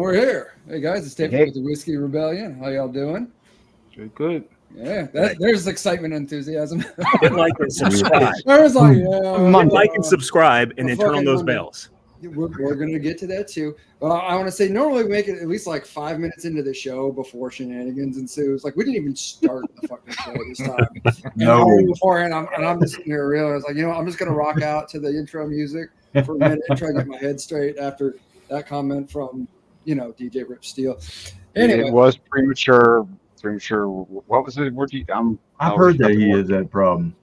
we're here. Hey guys, it's David with the Whiskey Rebellion. How y'all doing? Good. Yeah, there's excitement and enthusiasm. Hit like and subscribe. There's like, like and subscribe, and then turn on those bells. We're going to get to that too. But I want to say, normally we make it at least like 5 minutes into the show before shenanigans ensues. Like we didn't even start the fucking show this time. No. Beforehand, I'm just sitting here realizing, like, I'm just going to rock out to the intro music for a minute and try to get my head straight after that comment from, DJ Rip Steele. Anyway, it was premature. What was it? I've heard that he has that problem.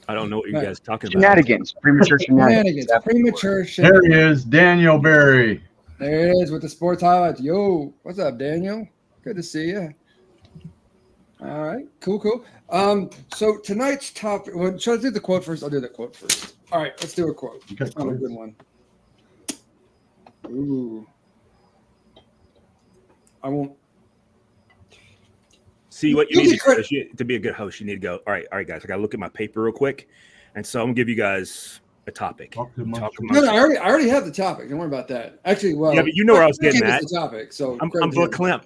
I don't know what you guys are talking Shenanigans. Premature shenanigans. Premature shenanigans. There he is, Daniel Berry. There it is with the sports highlights. Yo, what's up, Daniel? Good to see you. All right, cool. So tonight's topic. Well, should I do the quote first? I'll do the quote first. All right, let's do a quote. Okay, Not a good one. Ooh. I won't. See, what you need to be a good host, you need to go, all right, guys, I got to look at my paper real quick. And so I'm going to give you guys a topic. No, I already have the topic. Don't worry about that. Actually, well. Yeah, but you know where I was getting at. The topic, so I'm Bill Klemp.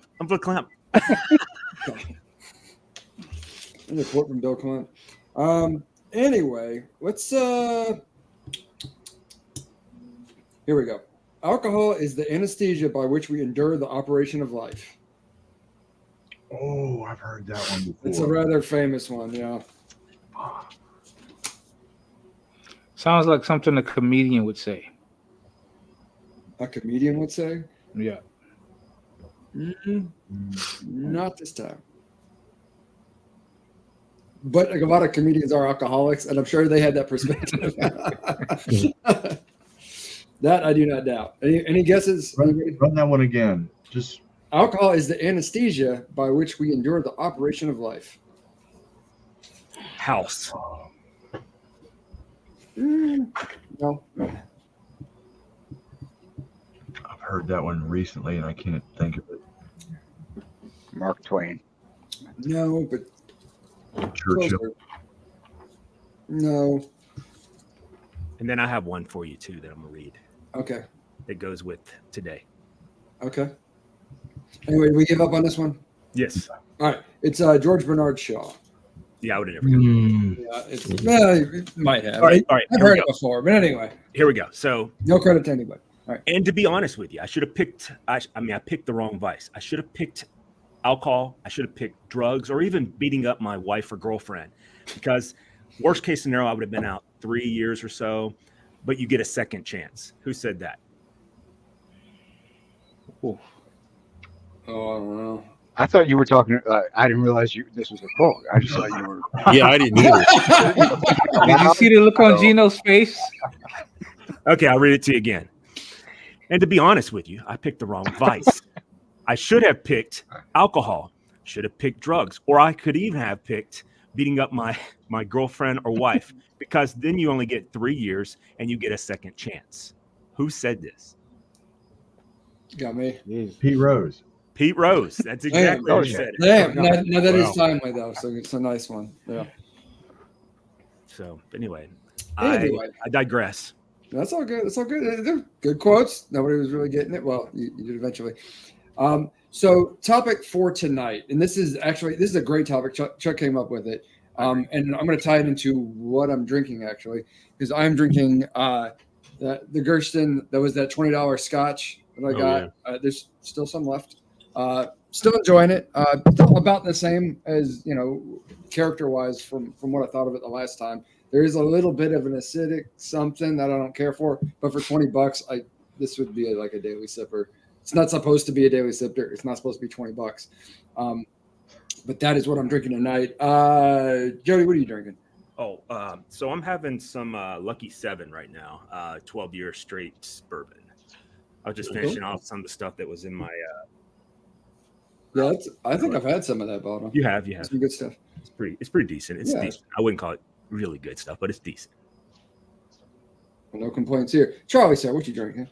There's a quote from Bill Klemp. Anyway, let's here we go. Alcohol is the anesthesia by which we endure the operation of life. Oh, I've heard that one before. It's a rather famous one, yeah. Sounds like something a comedian would say. A comedian would say? Yeah. Not this time. But like, a lot of comedians are alcoholics, and I'm sure they had that perspective. That I do not doubt. Any guesses? Run that one again. Just alcohol is the anesthesia by which we endure the operation of life. House. No. I've heard that one recently, and I can't think of it. Mark Twain. No, but Churchill. Closer. No. And then I have one for you too that I'm gonna read. Okay. That goes with today. Okay. Anyway, we give up on this one? Yes. All right. It's George Bernard Shaw. Yeah, I would have never guessed. Yeah, it might have. All right. I've heard it before, but anyway. Here we go. So no credit to anybody. All right. And to be honest with you, I should have picked. I picked the wrong vice. I should have picked alcohol. I should have picked drugs, or even beating up my wife or girlfriend, because worst case scenario, I would have been out 3 years or so. But you get a second chance. Who said that? Oh, I don't know. I thought you were talking. I didn't realize this was a quote. I just thought you were. Yeah, I didn't either. Did you see the look on Gino's face? Okay, I'll read it to you again. And to be honest with you, I picked the wrong vice. I should have picked alcohol. Should have picked drugs, or I could even have picked beating up my girlfriend or wife, because then you only get 3 years and you get a second chance. Who said this? Got me. Pete Rose. Pete Rose. That's exactly what he said. Damn. No, that is timely though, so it's a nice one. Yeah. So anyway, I digress. That's all good. That's all good. They're good quotes. Nobody was really getting it. Well, you did eventually. So topic for tonight, and this is a great topic. Chuck came up with it. And I'm going to tie it into what I'm drinking, actually, because I'm drinking the Gersten. That was that $20 scotch that I got. Yeah. There's still some left. Still enjoying it. About the same as, character-wise from what I thought of it the last time. There is a little bit of an acidic something that I don't care for, but for $20, this would be like a daily sipper. It's not supposed to be a daily sipper. It's not supposed to be $20. But that is what I'm drinking tonight. Jody, what are you drinking? So I'm having some Lucky 7 right now, 12-year straight bourbon. I was just finishing off some of the stuff that was in my. Yeah, I think I've had some of that bottle. You have. Some good stuff. It's pretty decent. It's decent. I wouldn't call it really good stuff, but it's decent. Well, no complaints here. Charlie, sir, what you drinking?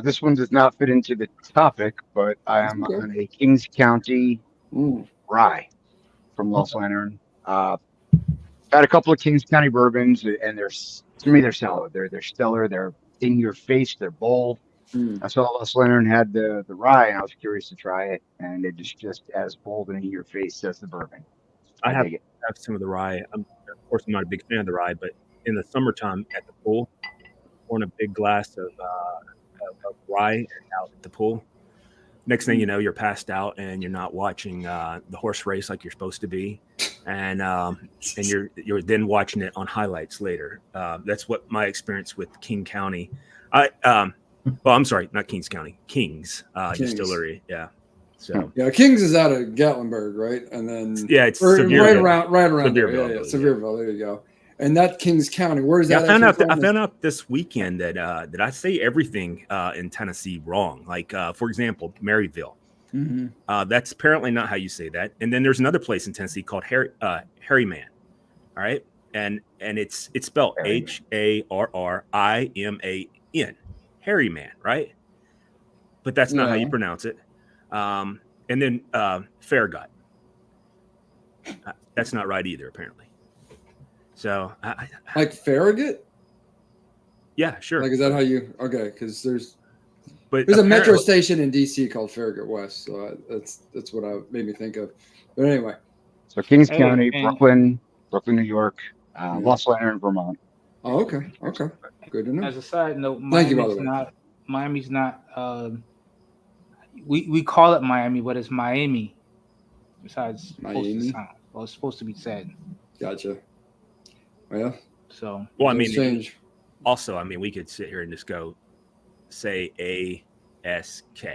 This one does not fit into the topic, but I am on a Kings County rye from Los Lantern. Had a couple of Kings County bourbons, and they're solid. They're stellar. They're in your face. They're bold. I saw Lost Lantern had the rye, and I was curious to try it, and it is just as bold and in your face as the bourbon. I I have dig it. some of the rye. Of course, I'm not a big fan of the rye, but in the summertime at the pool, pouring a big glass of rye out at the pool. Next thing you know, you're passed out and you're not watching the horse race like you're supposed to be, and you're then watching it on highlights later. That's what my experience with King County. I'm sorry, not Kings County, Kings Distillery. Yeah. So yeah, Kings is out of Gatlinburg, right? And then it's right Sevierville. around there. Sevierville, Yeah, Sevierville. There you go. And that Kings County, where is that? I found out this weekend that I say everything in Tennessee wrong. Like for example, Maryville. Mm-hmm. That's apparently not how you say that. And then there's another place in Tennessee called Harryman. All right, and it's spelled HARRIMAN. Harryman, right? But that's not how you pronounce it. And then Farragut. That's not right either, apparently. So, like Farragut? Yeah, sure. Like, is that how you? Okay, because there's a metro station in DC called Farragut West, so that's what I made me think of. But anyway, so Kings County, Brooklyn, New York, Lost Lantern, Vermont. Oh, okay, good to know. As a side note, Miami's not. We call it Miami, but it's Miami. Besides, Miami. It's supposed to be said. Gotcha. Well, I mean, also, I mean, we could sit here and just go say ASK.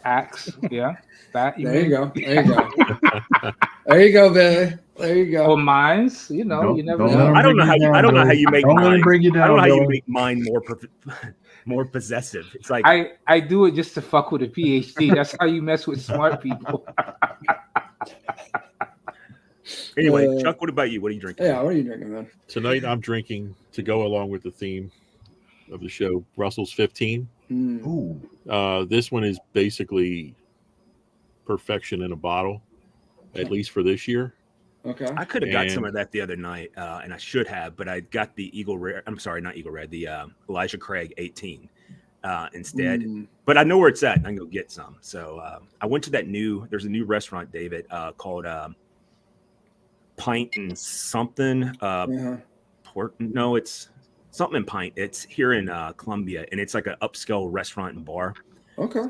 Axe, yeah. That there you go. There you go, baby. There you go. Or mines, you never know. I don't know how you make mine. I don't know how you make mine more possessive. It's like I do it just to fuck with a PhD. That's how you mess with smart people. Anyway, Chuck, what about you? What are you drinking? Yeah, what are you drinking, man? Tonight I'm drinking, to go along with the theme of the show, Russell's 15. Ooh. This one is basically perfection in a bottle, at least for this year. Okay. I could have got some of that the other night, and I should have, but I got the the Elijah Craig 18 instead. But I know where it's at, and I can go get some. So I went to there's a new restaurant, David, called Pint and something. No, it's something in Pint. It's here in Columbia, and it's like an upscale restaurant and bar. Okay.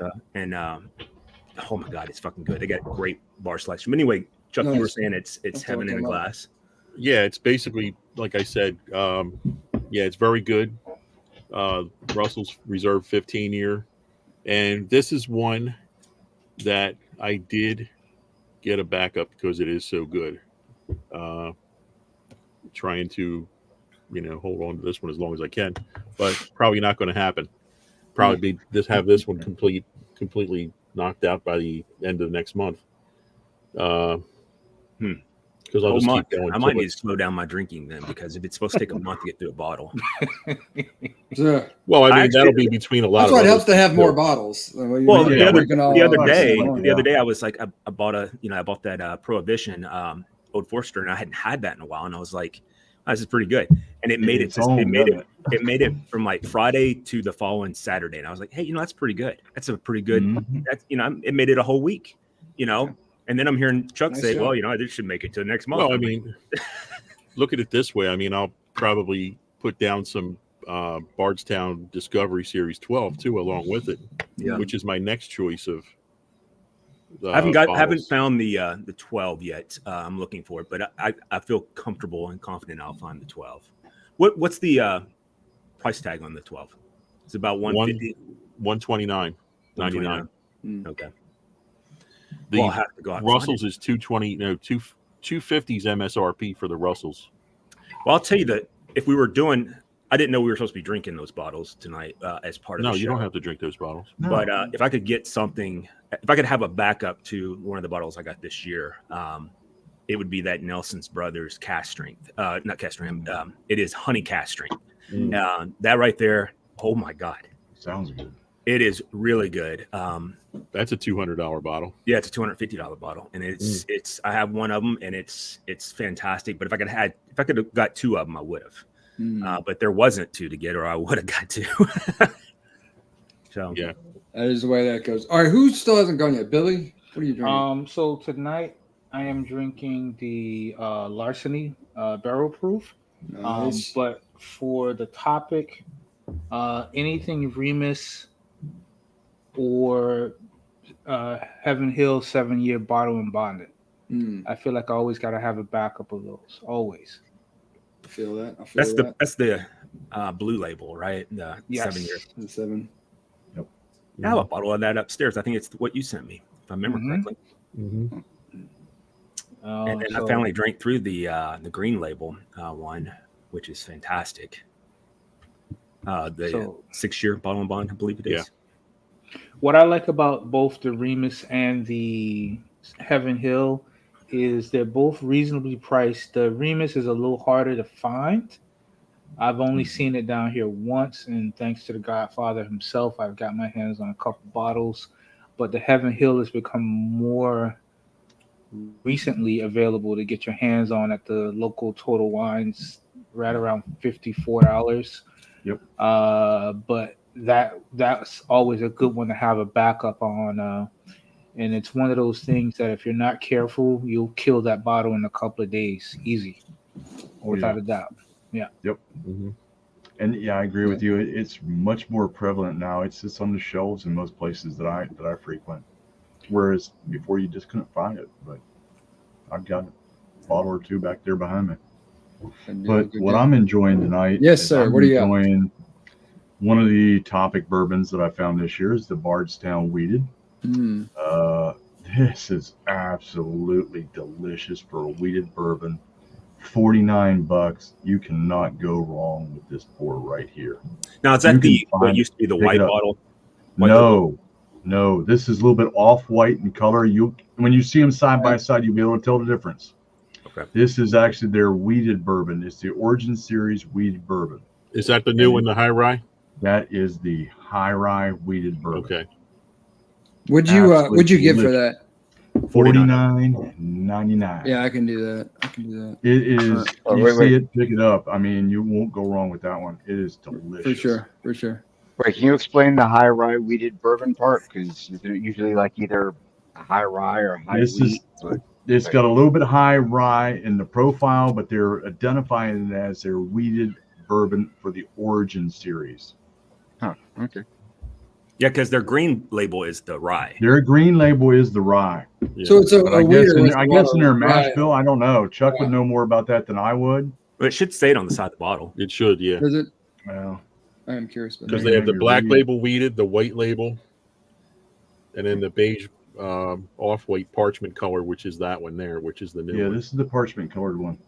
Oh my God, it's fucking good. They got great bar selection. But anyway, Chuck, you were saying it's heaven in a glass. Yeah, it's basically, like I said, it's very good. Russell's Reserve 15 year. And this is one that I did get a backup because it is so good. Trying to, hold on to this one as long as I can, but probably not going to happen. Probably have this one completely knocked out by the end of next month. Because I'll just keep going. I might need to slow down my drinking then, because if it's supposed to take a month to get through a bottle. Well, I mean, that'll be between a lot. That's of why it helps to have more bottles. Well, the other day I was like, I bought that Prohibition Old Forester, and I hadn't had that in a while, and I was like, oh, this is pretty good, and it made it from like Friday to the following Saturday, and I was like, hey, that's pretty good. That's a pretty good. That's it made it a whole week, And then I'm hearing Chuck say, well, I should make it to the next month. Well, I mean, look at it this way. I mean, I'll probably put down some Bardstown Discovery Series 12 too, along with it, which is my next choice of. I haven't found the 12 yet. I'm looking for it, but I feel comfortable and confident I'll find the 12. What's the price tag on the 12? It's about $150, $129.99. Okay. The Russell's is $220. No, $250's MSRP for the Russell's. Well, I'll tell you that if we were doing, I didn't know we were supposed to be drinking those bottles tonight as part of the show. No, you don't have to drink those bottles. No. But if I could get something, if I could have a backup to one of the bottles I got this year, it would be that Nelson's Brothers Cask Strength. Not Cask Strength. It is Honey Cask Strength. That right there. Oh my God. Sounds good. It is really good. That's a $200 bottle. Yeah, it's a $250 bottle, and it's. I have one of them, and it's fantastic. But if I could have got two of them, I would have. but there wasn't two to get, or I would have got two. So Yeah. That is the way that goes. All right, who still hasn't gone yet? Billy, what are you drinking? So tonight I am drinking the Larceny Barrel Proof. Nice. But for the topic, anything Remus or Heaven Hill 7-year bottle and bonded. I feel like I always got to have a backup of those. Always. I feel that. that's the blue label, right? The Yes. 7 years. The 7. Yep. I have a bottle of that upstairs. I think it's what you sent me, if I remember correctly. Mm-hmm. And then I finally drank through the green label one, which is fantastic. The 6-year bottle and bond, I believe it is. Yeah. What I like about both the Remus and the Heaven Hill is they're both reasonably priced. The Remus is a little harder to find. I've only seen it down here once, and thanks to the Godfather himself, I've got my hands on a couple bottles. But the Heaven Hill has become more recently available to get your hands on at the local Total Wines, right around $54. Yep. But that's always a good one to have a backup on. And it's one of those things that if you're not careful, you'll kill that bottle in a couple of days, easy, without a doubt. Yeah. Yep. Mm-hmm. And yeah, I agree with you. It's much more prevalent now. It's just on the shelves in most places that I frequent. Whereas before you just couldn't find it. But I've got a bottle or two back there behind me. But what I'm enjoying tonight, yes, sir. What do you got? One of the topic bourbons that I found this year is the Bardstown Wheated. This is absolutely delicious for a wheated bourbon. $49. You cannot go wrong with this pour right here. Now, is that what used to be the white bottle? No. This is a little bit off-white in color. When you see them side by side, you'll be able to tell the difference. Okay. This is actually their wheated bourbon. It's the Origin Series wheated bourbon. Is that the new one, the high rye? That is the high rye wheated bourbon. Okay. Would you give for that? $49.99. Yeah, I can do that. It is. It, pick it up. I mean, you won't go wrong with that one. It is delicious. For sure. Wait, can you explain the high rye wheated bourbon part? Because they're usually like either a high rye or high wheat. It's got a little bit of high rye in the profile, but they're identifying it as their wheated bourbon for the Origin Series. Huh. Okay. Yeah, because their green label is the rye. Their green label is the rye. Yeah. So it's I guess in their mash bill, I don't know. Chuck would know more about that than I would. But it should say it on the side of the bottle. It should, yeah. Does it? Well, I am curious. Because they have the black label wheated, the white label, and then the beige off-white parchment color, which is that one there, which is the new one. Yeah, this is the parchment colored one.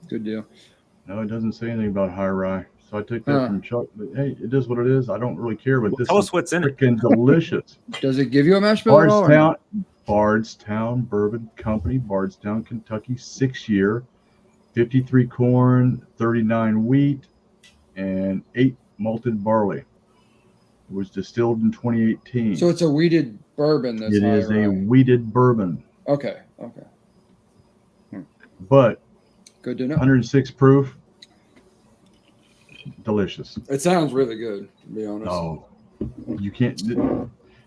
Good deal. No, it doesn't say anything about high rye. So I took that from Chuck. But hey, it is what it is. I don't really care. But this tell is us what's in it. Freaking delicious. Does it give you a mash bill at all? Bardstown Bourbon Company, Bardstown, Kentucky, 6-year, 53 corn, 39 wheat, and 8 malted barley. It was distilled in 2018. So it's a wheated bourbon. It is a wheated bourbon. Okay. But good to know. 106 proof. Delicious. It sounds really good, to be honest. Oh, you can't.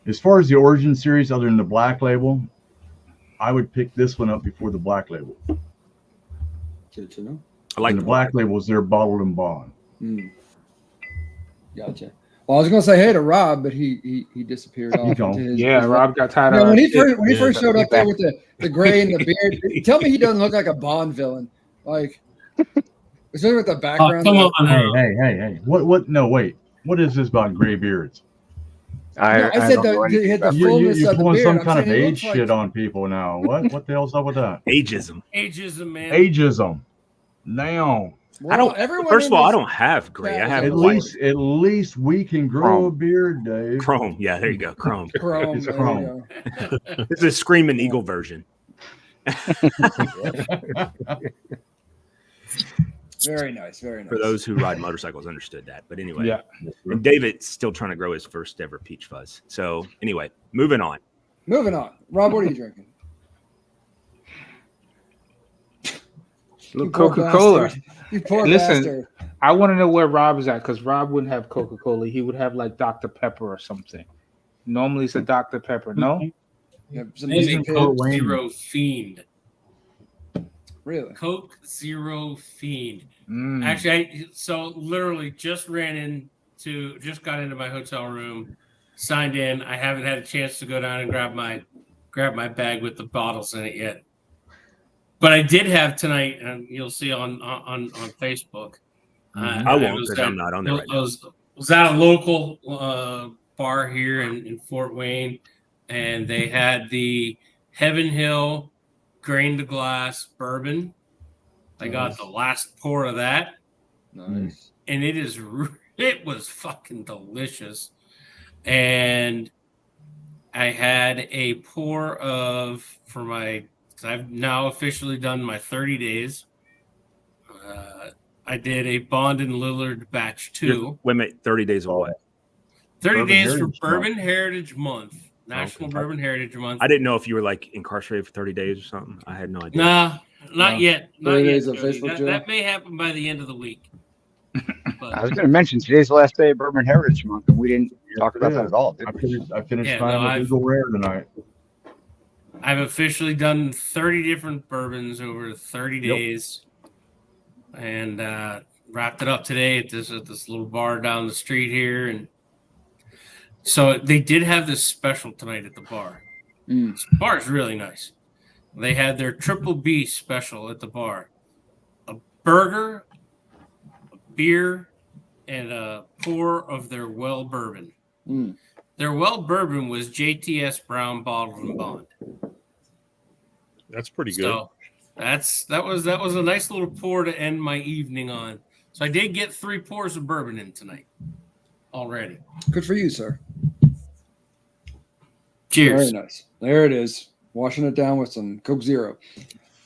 As far as the Origin Series, other than the black label, I would pick this one up before the black label. Good to know. I like the black label is their bottled and bond. Gotcha. Well, I was gonna say hey to Rob, but he disappeared off. Rob got tired of when he first showed up there with the gray and the beard. Tell me he doesn't look like a Bond villain. Like, especially with the background. Come on. Hey. What? No, wait. What is this about gray beards? I said the fullness you're of the pulling beard. some I'm kind of saying age shit on people now. What the hell's up with that? Ageism, man. Ageism. Now. Well, I don't. First of all, I don't have gray. I have at least we can grow a beard, Dave. Chrome. Yeah, there you go. Chrome. It's a chrome. It's a Screaming Eagle version. Very nice. For those who ride motorcycles, understood that. But anyway, and David's still trying to grow his first ever peach fuzz. So anyway, moving on. Rob, what are you drinking? Look, poor Coca-Cola. bastard. You poor Listen, bastard. I want to know where Rob is at because Rob wouldn't have Coca-Cola. He would have like Dr. Pepper or something. Normally it's a Dr. Pepper. No? Yeah, some I'm a Eastern Coke Wayne. Zero fiend. Really? Coke Zero fiend. Mm. Actually, so literally just got into my hotel room, signed in. I haven't had a chance to go down and grab my bag with the bottles in it yet. But I did have tonight, and you'll see on Facebook. I won't because I'm not on there right now. Was at a local bar here in Fort Wayne, and they had the Heaven Hill grain to glass bourbon. I got the last pour of that. Nice. And it was fucking delicious. And I had a pour I've now officially done my 30 days. I did a Bond and Lillard batch 2. Wait a minute, 30 days of what? 30 Bourbon days for Heritage Bourbon Heritage Month. National Bourbon Heritage Month. I didn't know if you were like incarcerated for 30 days or something. I had no idea. Nah, not yet. Not 30 yet. days of Jody. Facebook jail? That may happen by the end of the week. But, I was going to mention today's the last day of Bourbon Heritage Month, and we didn't talk about that at all, did we? I finished Yeah, mine no, with Eagle Rare tonight. I've officially done 30 different bourbons over 30 days, and wrapped it up today at this little bar down the street here. And so they did have this special tonight at the bar. This bar is really nice. They had their Triple B special at the bar: a burger, a beer, and a pour of their well bourbon. Their well bourbon was JTS Brown bottled and bond. That's pretty good. So that was a nice little pour to end my evening on. So I did get 3 pours of bourbon in tonight already. Good for you, sir. Cheers. Very nice. There it is. Washing it down with some Coke Zero.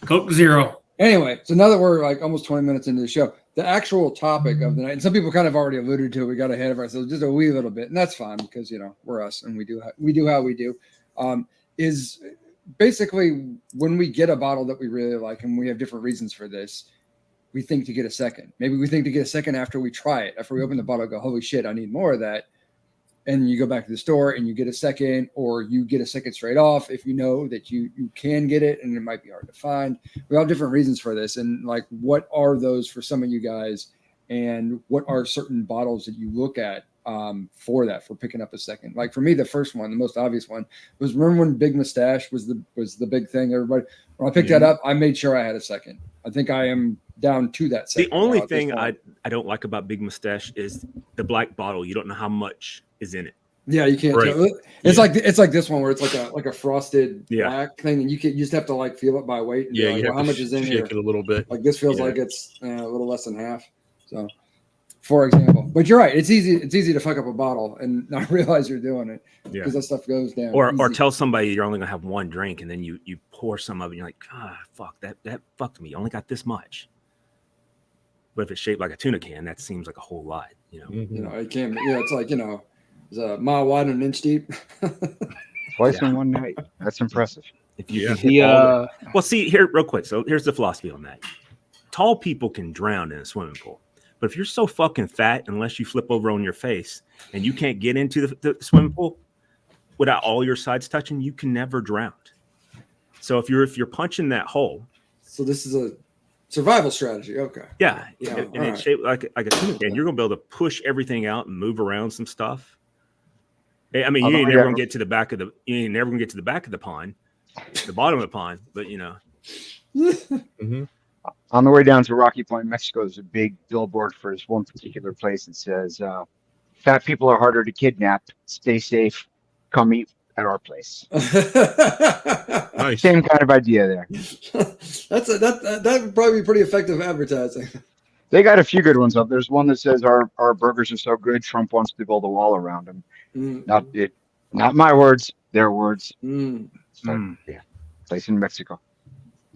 Coke Zero. Anyway, so now that we're like almost 20 minutes into the show, the actual topic of the night, and some people kind of already alluded to it, we got ahead of ourselves just a wee little bit, and that's fine because, you know, we're us and we do how we do, is basically when we get a bottle that we really like, and we have different reasons for this, we think to get a second. Maybe we think to get a second after we try it. After we open the bottle, go, holy shit, I need more of that. And you go back to the store and you get a second, or you get a second straight off if you know that you can get it and it might be hard to find. We all have different reasons for this. And like, what are those for some of you guys? And what are certain bottles that you look at for picking up a second? Like for me, the first one, the most obvious one was, remember when Big Mustache was the big thing? Everybody, when I picked that up, I made sure I had a second. I think I am down to that second. The only thing I don't like about Big Mustache is the black bottle. You don't know how much is in it. Yeah, you can't tell. It's like this one where it's like a frosted black thing, and you just have to like feel it by weight. And Yeah, like, you have how to much is in shake here? it a little bit. Like this feels like it's a little less than half. So, for example, but you're right. It's easy to fuck up a bottle and not realize you're doing it because that stuff goes down. Or tell somebody you're only gonna have one drink, and then you pour some of it, and you're like, fuck that fucked me. I only got this much. But if it's shaped like a tuna can, that seems like a whole lot. You know, you know, it can. Yeah, it's like, you know, it's a mile wide and an inch deep. Twice in one night. That's impressive. if you can hit well, see here real quick. So here's the philosophy on that. Tall people can drown in a swimming pool, but if you're so fucking fat, unless you flip over on your face and you can't get into the swimming pool without all your sides touching, you can never drown. So if you're punching that hole, so this is a survival strategy. Okay. Yeah. And it's shaped like a tuna can. You're gonna be able to push everything out and move around some stuff. I mean, you ain't never gonna get to the back of the pond, the bottom of the pond, but you know. On the way down to Rocky Point, Mexico, there's a big billboard for this one particular place that says, "Fat people are harder to kidnap. Stay safe. Come eat at our place." Nice. Same kind of idea there. That would probably be pretty effective advertising. They got a few good ones up. There's one that says our burgers are so good, Trump wants to build a wall around them. Not my words, their words. So, yeah, place in Mexico.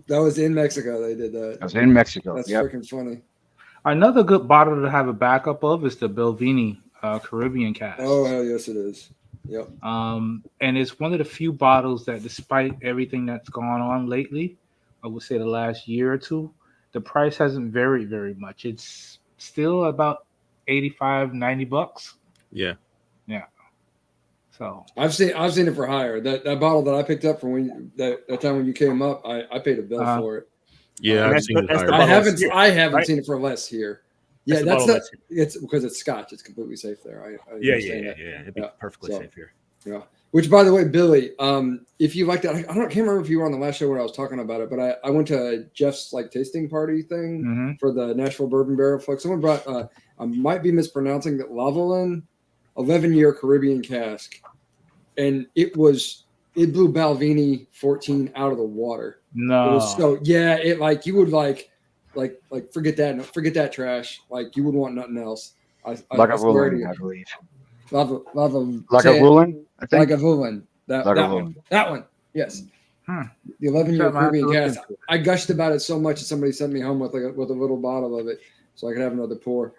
That was in Mexico. They did that. I was in Mexico. That's freaking funny. Another good bottle to have a backup of is the Belvini Caribbean Cast. Oh, hell yes, it is. Yep. And it's one of the few bottles that, despite everything that's gone on lately, I would say the last year or two, the price hasn't varied very much. It's still about $85-$90. Yeah. So I've seen it for higher. That bottle that I picked up from that time when you came up, I paid a bill for it. Yeah, I've seen it that's the higher. bottle. I haven't right? seen it for less here. That's Yeah, the that's bottle not. It's because it's Scotch. It's completely safe there. I Yeah. understand that. It'd be Yeah, perfectly so- safe here. Yeah. Which, by the way, Billy, if you like that, I can't remember if you were on the last show where I was talking about it, but I went to Jeff's like tasting party thing for the Nashville Bourbon Barrel Flex. Someone brought, I might be mispronouncing that, Lavalin 11-year Caribbean cask, and it blew Balvenie 14 out of the water. no, It was so it like you would like forget that trash. Like you would want nothing else. I swear to Lagavulin, you. I believe. Lagavulin, I think. Lagavulin. That Lagavulin. one. Yes. Hmm. The 11-year Something I have to Caribbean look cask. into. I gushed about it so much that somebody sent me home with a little bottle of it so I could have another pour.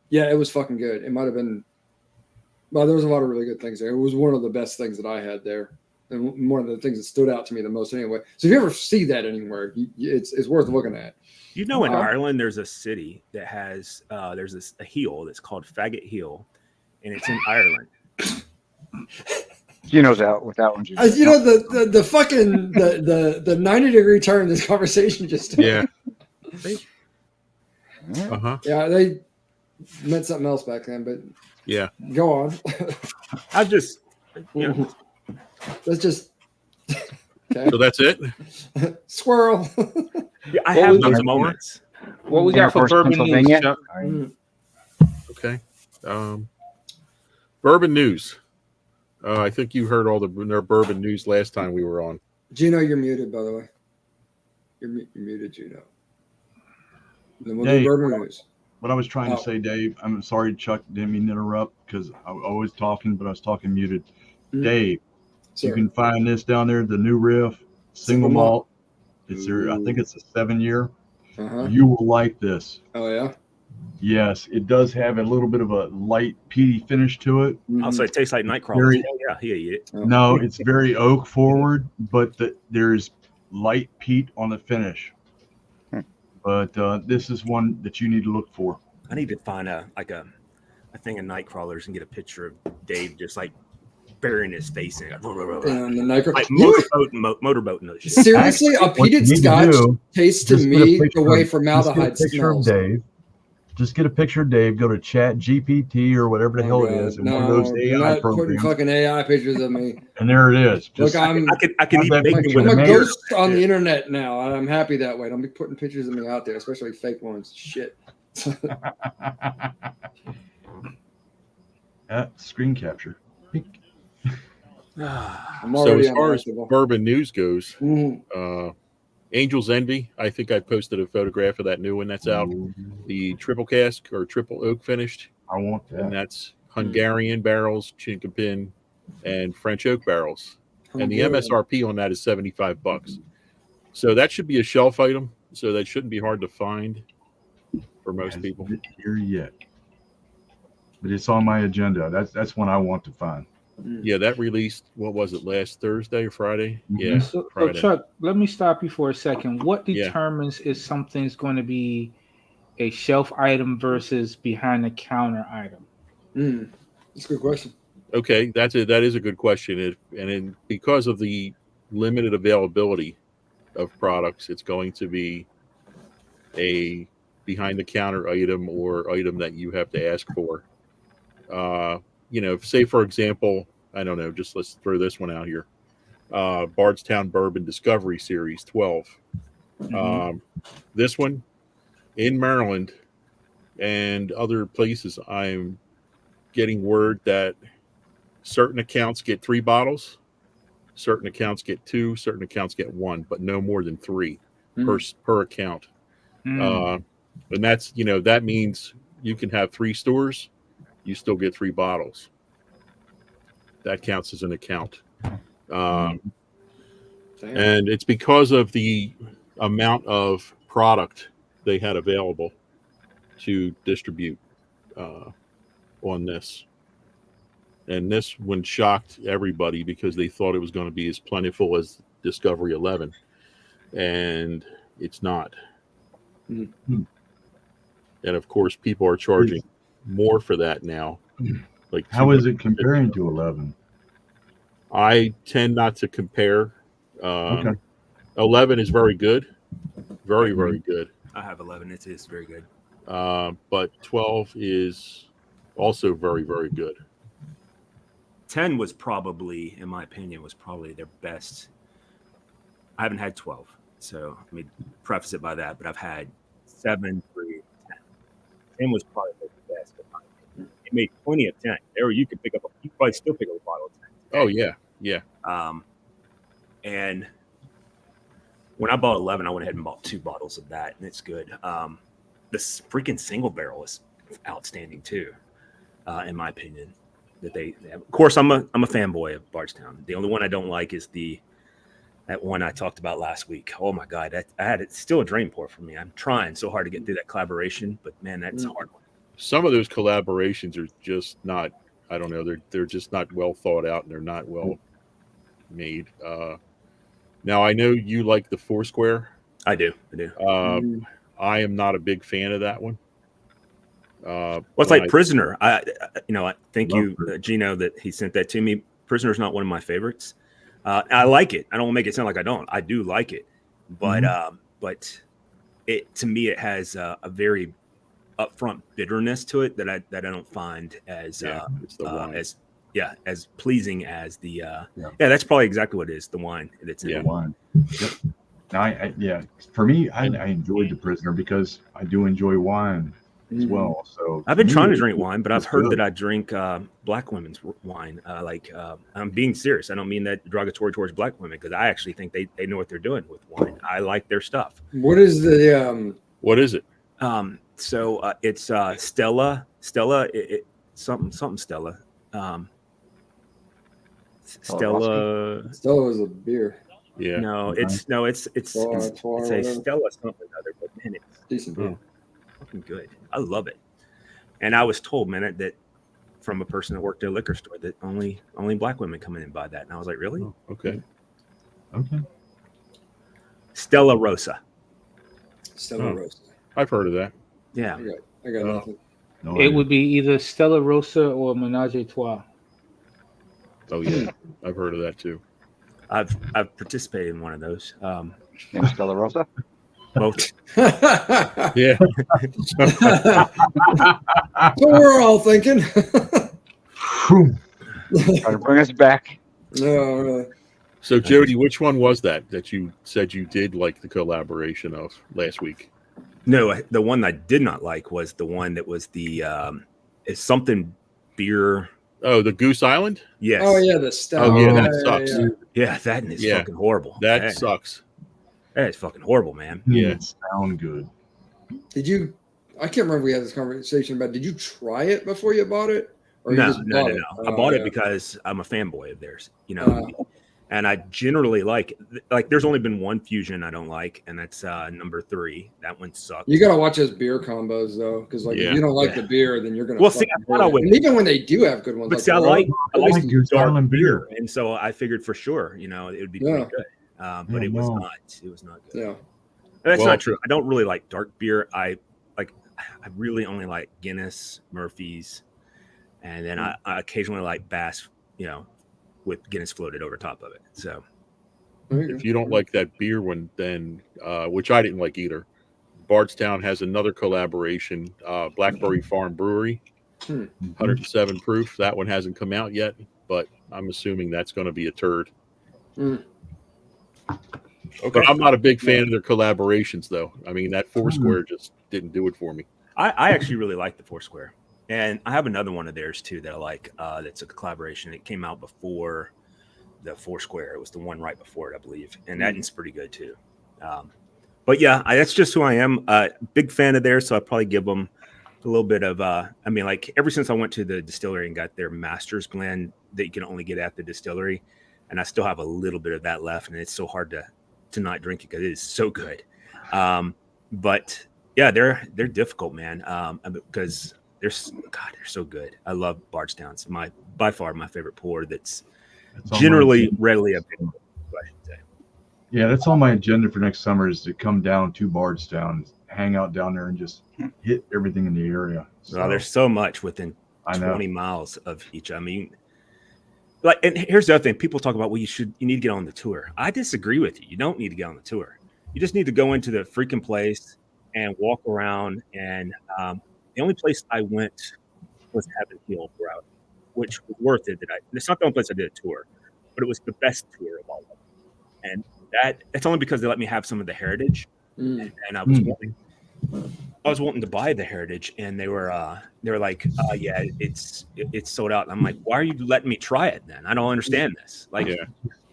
Yeah, it was fucking good. It might have been. Well, there was a lot of really good things there. It was one of the best things that I had there, and one of the things that stood out to me the most. Anyway, so if you ever see that anywhere, it's worth looking at. You know, in Ireland, there's a city that has there's a hill that's called Faggot Hill, and it's in Ireland. He knows out what that one. You know the fucking the 90-degree turn this conversation just took. Yeah. Yeah, they meant something else back then, but Yeah. go on. I just, you know, Let's just okay. So that's it. Squirrel. yeah, I What have was those the- moments. what we got for Intercourse, bourbon news, Pennsylvania. Chuck? Okay. Bourbon news. I think you heard all their bourbon news last time we were on. Gino, you're muted, by the way. You're muted, Gino. Then we'll Dave. do bourbon news. What I was trying to say, Dave, I'm sorry, Chuck, didn't mean to interrupt because I was talking, but I was talking muted. Dave, Sir. you can find this down there, the new riff, single malt. It's their, I think it's a 7-year. Uh-huh. You will like this. Oh yeah. Yes, it does have a little bit of a light peaty finish to it. Also, it tastes like Nightcrawler. Very- Yeah, he ate it. No, it's very oak forward, but there's light peat on the finish. But this is one that you need to look for. I need to find a thing of Nightcrawlers and get a picture of Dave just like burying his face in it. And the Nightcrawler. Like motorboat and those shit. Seriously, a What you peated need to scotch do, tastes to just get a me the picture way of- formaldehyde just get a picture of smells. Dave. Just get a picture of Dave. Go to Chat GPT or whatever the hell it is, and one of those you're AI not putting programs, fucking AI pictures of me. and there it is. Look, Just I can eat that bacon picture with I'm the a mayor. ghost on the internet now, and I'm happy that way. Don't be putting pictures of me out there, especially fake ones. Shit. screen capture. I'm So already as far as unlikable. bourbon news goes, Mhm. Angel's Envy. I think I posted a photograph of that new one that's out. The triple cask or triple oak finished, I want and that. that's Hungarian barrels, Chinkopin, and French oak barrels. And the MSRP on that is $75. So that should be a shelf item. So that shouldn't be hard to find for most people. Hasn't hit here yet, but it's on my agenda. That's one I want to find. Yeah, that released. What was it? Last Thursday or Friday? Mhm. Yeah, So Friday. Chuck, let me stop you for a second. What Yeah. determines if something's going to be a shelf item versus behind the counter item? That's a good question. Okay, that is a good question. Because of the limited availability of products, it's going to be a behind the counter item or item that you have to ask for. Say for example, I don't know, just let's throw this one out here. Bardstown Bourbon Discovery Series 12. This one in Maryland and other places, I'm getting word that certain accounts get 3 bottles, certain accounts get 2, certain accounts get 1, but no more than 3 per account. And that's, that means you can have 3 stores, you still get 3 bottles. That counts as an account. And it's because of the amount of product they had available to distribute on this. And this one shocked everybody because they thought it was going to be as plentiful as Discovery 11. And It's not. Mm-hmm. And of course, people are charging more for that now. Like, how is it comparing to 11? I tend not to compare. Okay. 11 is very good, very good. I have 11. It is very good. But 12 is also very good. 10 was probably, in my opinion, was probably their best. I haven't had 12, so let me preface it by that. But I've had 7, 3, 10. 10 was probably the best. In my opinion. It made plenty of 10. There, you could pick up. You could probably still pick up a bottle of 10. Oh yeah. And when I bought 11, I went ahead and bought 2 bottles of that, and it's good. This freaking single barrel is outstanding too, in my opinion. That they have. Of course, I'm a fanboy of Bardstown. The only one I don't like is that one I talked about last week. Oh my God, it's still a drain pour for me. I'm trying so hard to get through that collaboration, but man, that's a hard one. Some of those collaborations are just not. I don't know. They're just not well thought out, and they're not well made. Now I know you like the Foursquare. I do. I am not a big fan of that one. Well, it's like Prisoner. I thank you, Gino, that he sent that to me. Prisoner is not one of my favorites. I like it. I don't want to make it sound like I don't. I do like it, but it, to me, it has a very upfront bitterness to it that I don't find as as pleasing as the that's probably exactly what it is, the wine that's in The it. wine. Yep. For me, I enjoyed the Prisoner because I do enjoy wine as well. So I've been trying to drink wine, but I've heard that I drink black women's wine. I'm being serious. I don't mean that derogatory towards black women, because I actually think they know what they're doing with wine. I like their stuff. What is the What is it? So it's Stella, something Stella. Stella was a beer. Yeah. No, it's a Stella something other, but man, it's Decent beer. fucking good. I love it. And I was told, man, that from a person that worked at a liquor store, that only black women come in and buy that. And I was like, really? Oh, okay. Stella Rosa. Stella Rosa. I've heard of that. Yeah. I got nothing. It would be either Stella Rosa or Menage a Trois. Oh yeah, I've heard of that too. I've participated in one of those. Stella Rosa. Both. Yeah. So we're all thinking. Trying to bring us back. No, really. So Jody, which one was that you said you did like the collaboration of last week? No, the one I did not like was the one that was the it's something beer. Oh, the Goose Island? Yes. Oh yeah, the stout. Oh yeah, that sucks. Yeah, that is fucking horrible. That sucks. That is fucking horrible, man. Yeah. It sound good. Did you? I can't remember if we had this conversation about. Did you try it before you bought it? Or you No. just bought it? I bought it because I'm a fanboy of theirs, and I generally like there's only been one fusion I don't like, and that's number 3. That one sucks. You gotta watch those beer combos though, because if you don't like the beer, then you're gonna. Well, see, I thought I would. And even when they do have good ones, but see, I like Goose Island beer, and so I figured for sure, it would be pretty good. But it was not. It was not good. Yeah, that's not true. I don't really like dark beer. I really only like Guinness, Murphy's, and then I occasionally like Bass. With Guinness floated over top of it. So if you don't like that beer one, then which I didn't like either, Bardstown has another collaboration, Blackberry Farm Brewery, 107 proof. That one hasn't come out yet, but I'm assuming that's going to be a turd. Okay. But I'm not a big fan of their collaborations, though. I mean, that Foursquare just didn't do it for me. I actually really like the Foursquare. And I have another one of theirs too that I like. That's a collaboration. It came out before the Foursquare. It was the one right before it, I believe, and that is pretty good too. But yeah, that's just who I am. Big fan of theirs, so I probably give them a little bit of. Ever since I went to the distillery and got their Master's blend that you can only get at the distillery, and I still have a little bit of that left, and it's so hard to not drink it because it is so good. But yeah, they're difficult, man, because. They're so good. I love Bardstown. It's by far my favorite pour. That's generally readily available. Yeah, that's on my agenda for next summer is to come down to Bardstown, hang out down there, and just hit everything in the area. So, Well, there's so much within I know. 20 miles of each. I mean, like, and here's the other thing: people talk about, well, you need to get on the tour. I disagree with you. You don't need to get on the tour. You just need to go into the freaking place and walk around. And the only place I went was Heaven Hill route, which was worth it. It's not the only place I did a tour, but it was the best tour of all of them. And that's only because they let me have some of the heritage, and I was wanting to buy the heritage, and they were like, yeah, it's sold out. I'm like, why are you letting me try it then? I don't understand this. Like,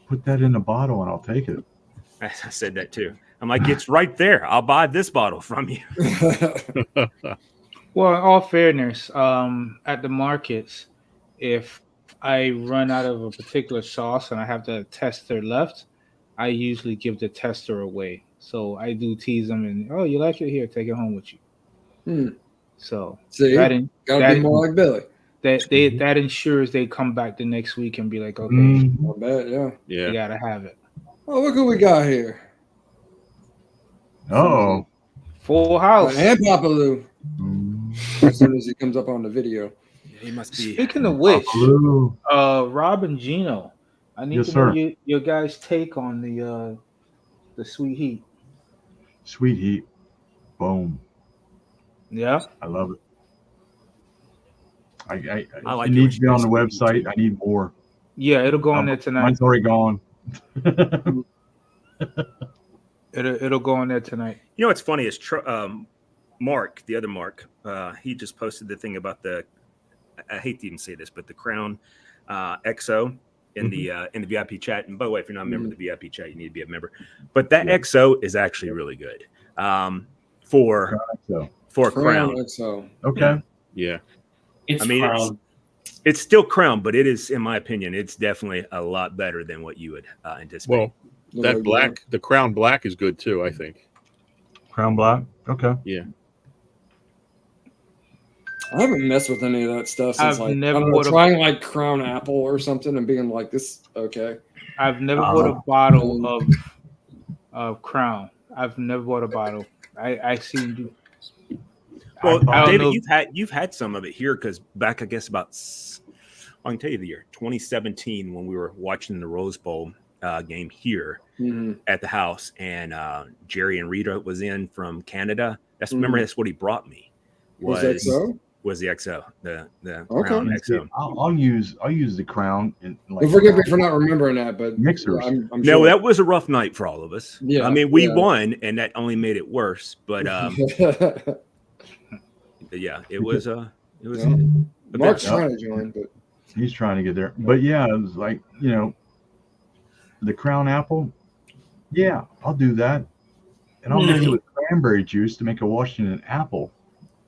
put that in a bottle and I'll take it. I said that too. I'm like, it's right there. I'll buy this bottle from you. Well, in all fairness, at the markets, if I run out of a particular sauce and I have the tester left, I usually give the tester away. So I do tease them and, oh, you like it? Here, take it home with you. So see, gotta be more like Billy. That ensures they come back the next week and be like, okay, I bet, you gotta have it. Oh, look who we got here. Oh, Full house. And Papa Lou. As soon as he comes up on the video. He must be. Speaking of which, Rob and Gino, I need to know your guys' take on the Sweet Heat. Sweet Heat. Boom. Yeah. I love it. I like it needs to be on the website. I need more. Yeah, it'll go on there tonight. Mine's already gone. It'll go on there tonight. You know what's funny is Mark, the other Mark, he just posted the thing about I hate to even say this, but the Crown XO in the VIP chat. And by the way, if you're not a member of the VIP chat, you need to be a member. But that XO is actually really good for Crown XO. Okay. Yeah. It's still Crown, but it is, in my opinion, it's definitely a lot better than what you would anticipate. Well, that black, the Crown Black is good too, I think. Crown Black? Okay. Yeah. I haven't messed with any of that stuff since trying like Crown Apple or something and being like this. Okay. I've never bought a bottle of Crown. I've never bought a bottle. I seen you. Well, David, you've had some of it here because back, I guess, I can tell you the year 2017 when we were watching the Rose Bowl game here at the house, and Jerry and Rita was in from Canada. Remember that's what he brought me. Was the XO, the Crown XO. I'll use the Crown. Forgive me for not remembering that, but mixers. I'm No, sure. that was a rough night for all of us. Yeah, I mean, we won, and that only made it worse. But yeah, it was. Mark's trying to join, but he's trying to get there. But yeah, it was like the Crown Apple. Yeah, I'll do that, and I'll mix it with cranberry juice to make a Washington apple.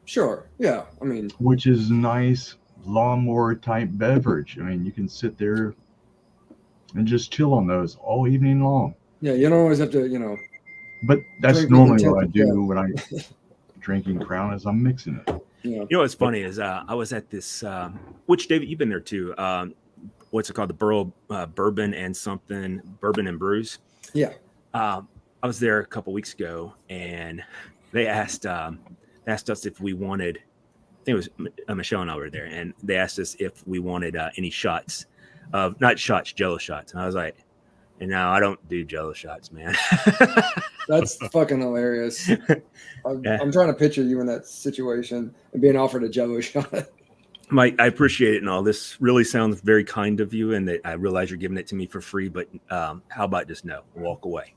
Sure. Yeah. I mean, which is nice lawnmower type beverage. I mean, you can sit there and just chill on those all evening long. Yeah, you don't always have to, But that's normally what I do when I'm drinking Crown is I'm mixing it. Yeah. You know what's funny is I was at this, which David, you've been there too. What's it called? The Borough Bourbon and Brews. Yeah. I was there a couple weeks ago, and they asked us if we wanted. I think it was Michelle and I were there, and they asked us if we wanted any shots of not shots, Jello shots, and I was like, "And no, I don't do Jello shots, man." That's fucking hilarious. I'm trying to picture you in that situation and being offered a Jello shot. Mike, I appreciate it and all. This really sounds very kind of you, and that I realize you're giving it to me for free. But how about just no, walk away?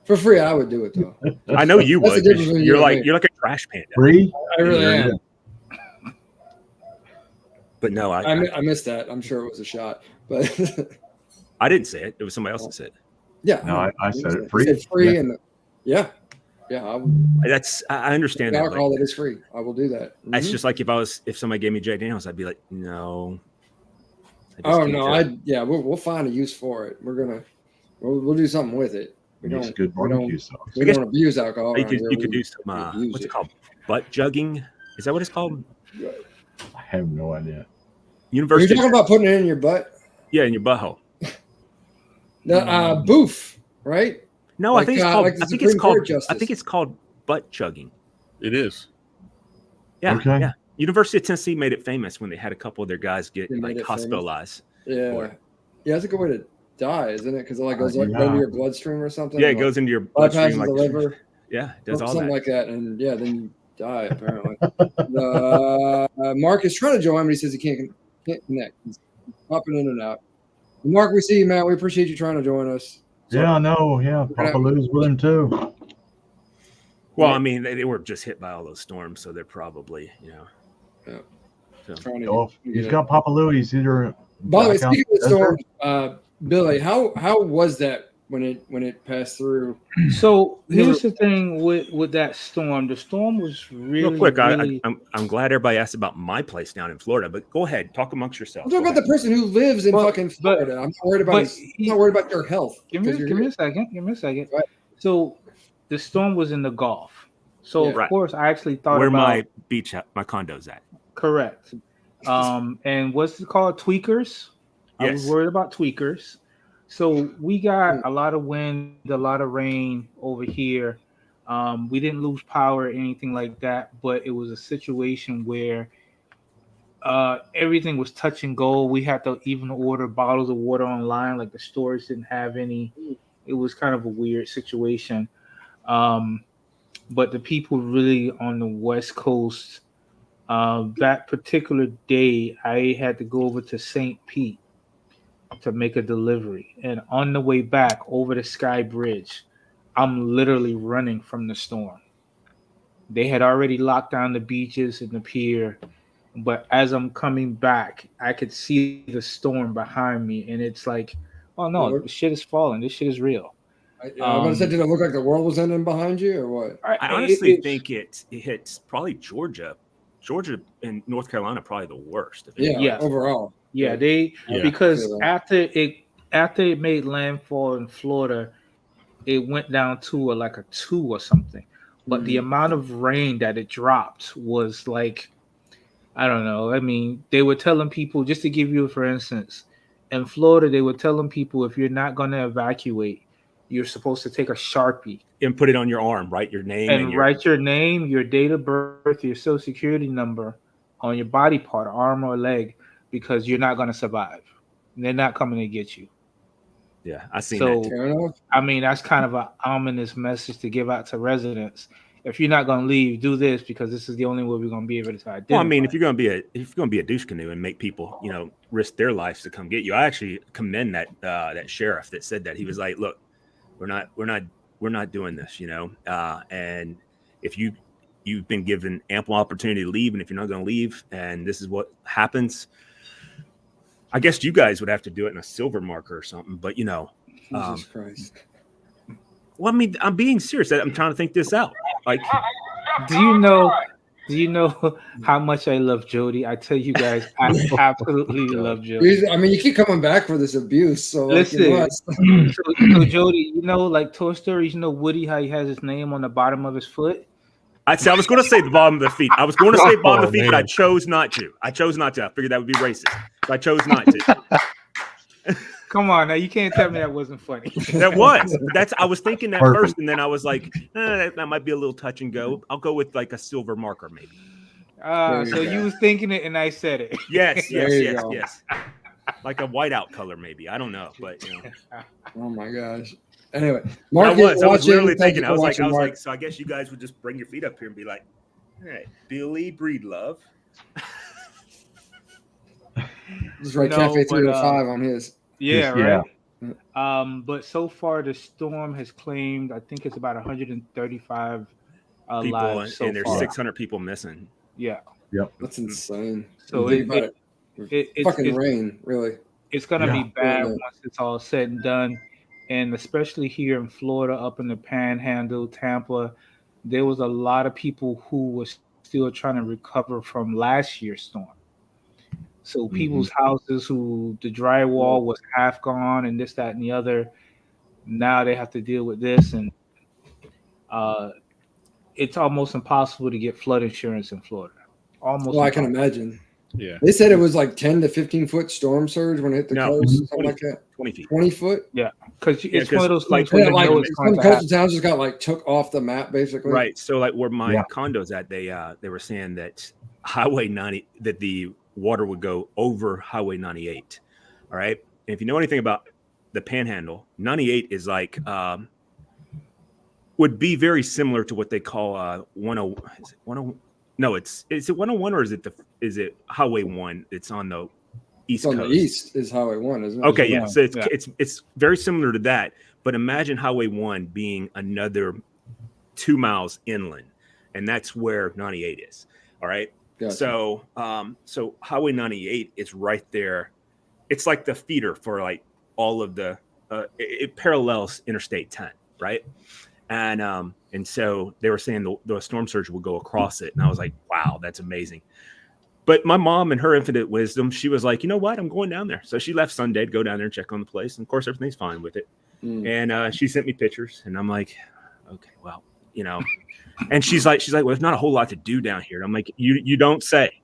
For free, I would do it though. I know you would. You're like a trash panda. Free? I really am. But no, I missed that. I'm sure it was a shot, but I didn't say it. It was somebody else that said it. Yeah, no, I said it. Free. Said free, and I understand that. Alcohol that is free. I will do that. That's just like if somebody gave me Jack Daniels, I'd be like, no. We'll find a use for it. We'll do something with it. It's good barbecue sauce. We don't abuse alcohol. You could do some. What's it called? Butt jugging? Is that what it's called? I have no idea. University. Are you talking about putting it in your butt? Yeah, in your butthole. Boof. right? No, Like, I think it's like called. the I think Supreme it's called. Court justice. I think it's called butt chugging. It is. Yeah. Okay. Yeah. University of Tennessee made it famous when they had a couple of their guys get They made like it hospitalized. Yeah, yeah, that's a good way to die, isn't it? Because it like goes right Yeah. into your bloodstream or something. Yeah, it like, goes into your bloodstream, bypasses like the liver, yeah, it does all something that. like that, and yeah, then you die apparently. Mark is trying to join, but he says he can't connect. He's popping in and out. Mark, we see you, man. We appreciate you trying to join us. Sorry. Yeah, no, yeah. Papa Lou's with him too. Well, Yeah. I mean, they were just hit by all those storms, so they're probably, Trying to Oh, get he's it. got Papa Lou's. He's either By the way, back out speaking of the desert- storm, Billy, how was that when it passed through? So here's the thing with that storm. The storm was really, real quick. really. I'm glad everybody asked about my place down in Florida, but go ahead, talk amongst yourselves. I'm talking about the person who lives in But- fucking Florida. I'm not worried about I'm not worried about their health. Give me a second. Give me a second. Right. So the storm was in the Gulf. So Yeah. of Right. course I actually thought where about my condo's at. correct. And what's it called? Tweakers. I was Yes. worried about tweakers. So we got a lot of wind, a lot of rain over here. We didn't lose power or anything like that, but it was a situation where everything was touch and go. We had to even order bottles of water online, like the stores didn't have any. It was kind of a weird situation. But the people really on the West Coast, that particular day, I had to go over to St. Pete to make a delivery. And on the way back over the Sky Bridge, I'm literally running from the storm. They had already locked down the beaches and the pier. But as I'm coming back, I could see the storm behind me. And it's like, oh no, the shit is falling. This shit is real. I was about to say, did it look like the world was ending behind you or what? I honestly think it hits probably Georgia and North Carolina probably the worst. Yeah. Overall. Yeah, because after it made landfall in Florida, it went down to like a 2 or something. But the amount of rain that it dropped was like, I don't know. I mean, they were telling people, just to give you, for instance, in Florida, they were telling people if you're not going to evacuate, you're supposed to take a Sharpie and put it on your arm, write your name, and write your name, your date of birth, your social security number on your body part, arm or leg, because you're not going to survive. They're not coming to get you. Yeah, I seen that. Too. I mean, that's kind of an ominous message to give out to residents. If you're not going to leave, do this because this is the only way we're going to be able to identify. Well, I mean, if you're going to be a douche canoe and make people, risk their lives to come get you, I actually commend that sheriff that said that. He was like, "Look, we're not doing this, and if you've been given ample opportunity to leave, and if you're not going to leave, and this is what happens, I guess you guys would have to do it in a silver marker or something." But Jesus Christ. Well, I mean, I'm being serious. I'm trying to think this out. Like, do you know how much I love Jody? I tell you guys, I absolutely love Jody. I mean, you keep coming back for this abuse. So listen, so Jody, like Toy Story, Woody, how he has his name on the bottom of his foot. I was going to say the bottom of the feet. I was going to say bottom of the feet, but I chose not to. I figured that would be racist. So I chose not to. Come on, now you can't tell me that wasn't funny. That was. I was thinking that first, and then I was like, that might be a little touch and go. I'll go with like a silver marker, maybe. So you was thinking it, and I said it. Yes. Like a whiteout color, maybe. I don't know, but Oh my gosh. Anyway, Mark, I was literally thinking. I was like, so I guess you guys would just bring your feet up here and be like, all right, Billy Breedlove. Just write Cafe 305 on his. Yeah, right. But so far the storm has claimed, I think it's about 135 people, lives so and there's far. 600 people missing. Yeah. Yep. That's insane. So it's fucking rain, really. It's gonna be bad once it's all said and done, and especially here in Florida, up in the Panhandle, Tampa, there was a lot of people who were still trying to recover from last year's storm. So people's houses who the drywall was half gone and this, that, and the other, now they have to deal with this. And it's almost impossible to get flood insurance in Florida. Almost. Well, I can imagine. Yeah. They said it was like 10 to 15 foot storm surge when it hit the No, coast, something 20 like that. 20 feet. 20 foot. Because Yeah, it's one of those like, things where Yeah, you like know it's going some to happen. coastal towns just got like took off the map basically. Right. So like where my Yeah. condo's at, they were saying that Highway 90, that the water would go over Highway 98. All right. And if you know anything about the Panhandle, 98 is like would be very similar to what they call 10. Is it 10? No, is it 101 or is it Highway 1? It's on the East On Coast. the east is Highway 1, isn't it? Okay, yeah. So Yeah. it's very similar to that, but imagine Highway 1 being another 2 miles inland, and that's where 98 is. All right. Gotcha. So Highway 98 is right there. It's like the feeder for like all of the. It parallels Interstate 10, right? And so they were saying the storm surge will go across it, and I was like, wow, that's amazing. But my mom, in her infinite wisdom, she was like, you know what? I'm going down there. So she left Sunday to go down there and check on the place. And of course, everything's fine with it. And she sent me pictures, and I'm like, okay, well, you know. And she's like, well, there's not a whole lot to do down here. And I'm like, you don't say.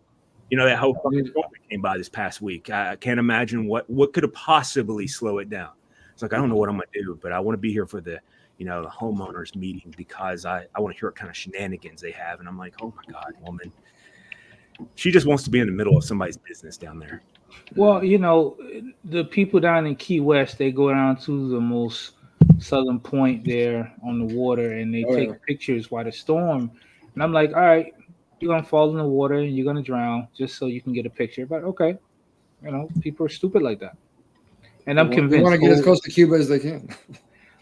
You know, that whole fucking storm that came by this past week. I can't imagine what could have possibly slow it down. It's like, I don't know what I'm gonna do, but I want to be here for the homeowners meeting because I want to hear what kind of shenanigans they have. And I'm like, oh my God, woman. She just wants to be in the middle of somebody's business down there. Well, the people down in Key West, they go down to the most southern point there on the water, and they take pictures while the storm. And I'm like, all right, you're going to fall in the water and you're going to drown just so you can get a picture. But okay, people are stupid like that. And I'm convinced. They want to get as close to Cuba as they can.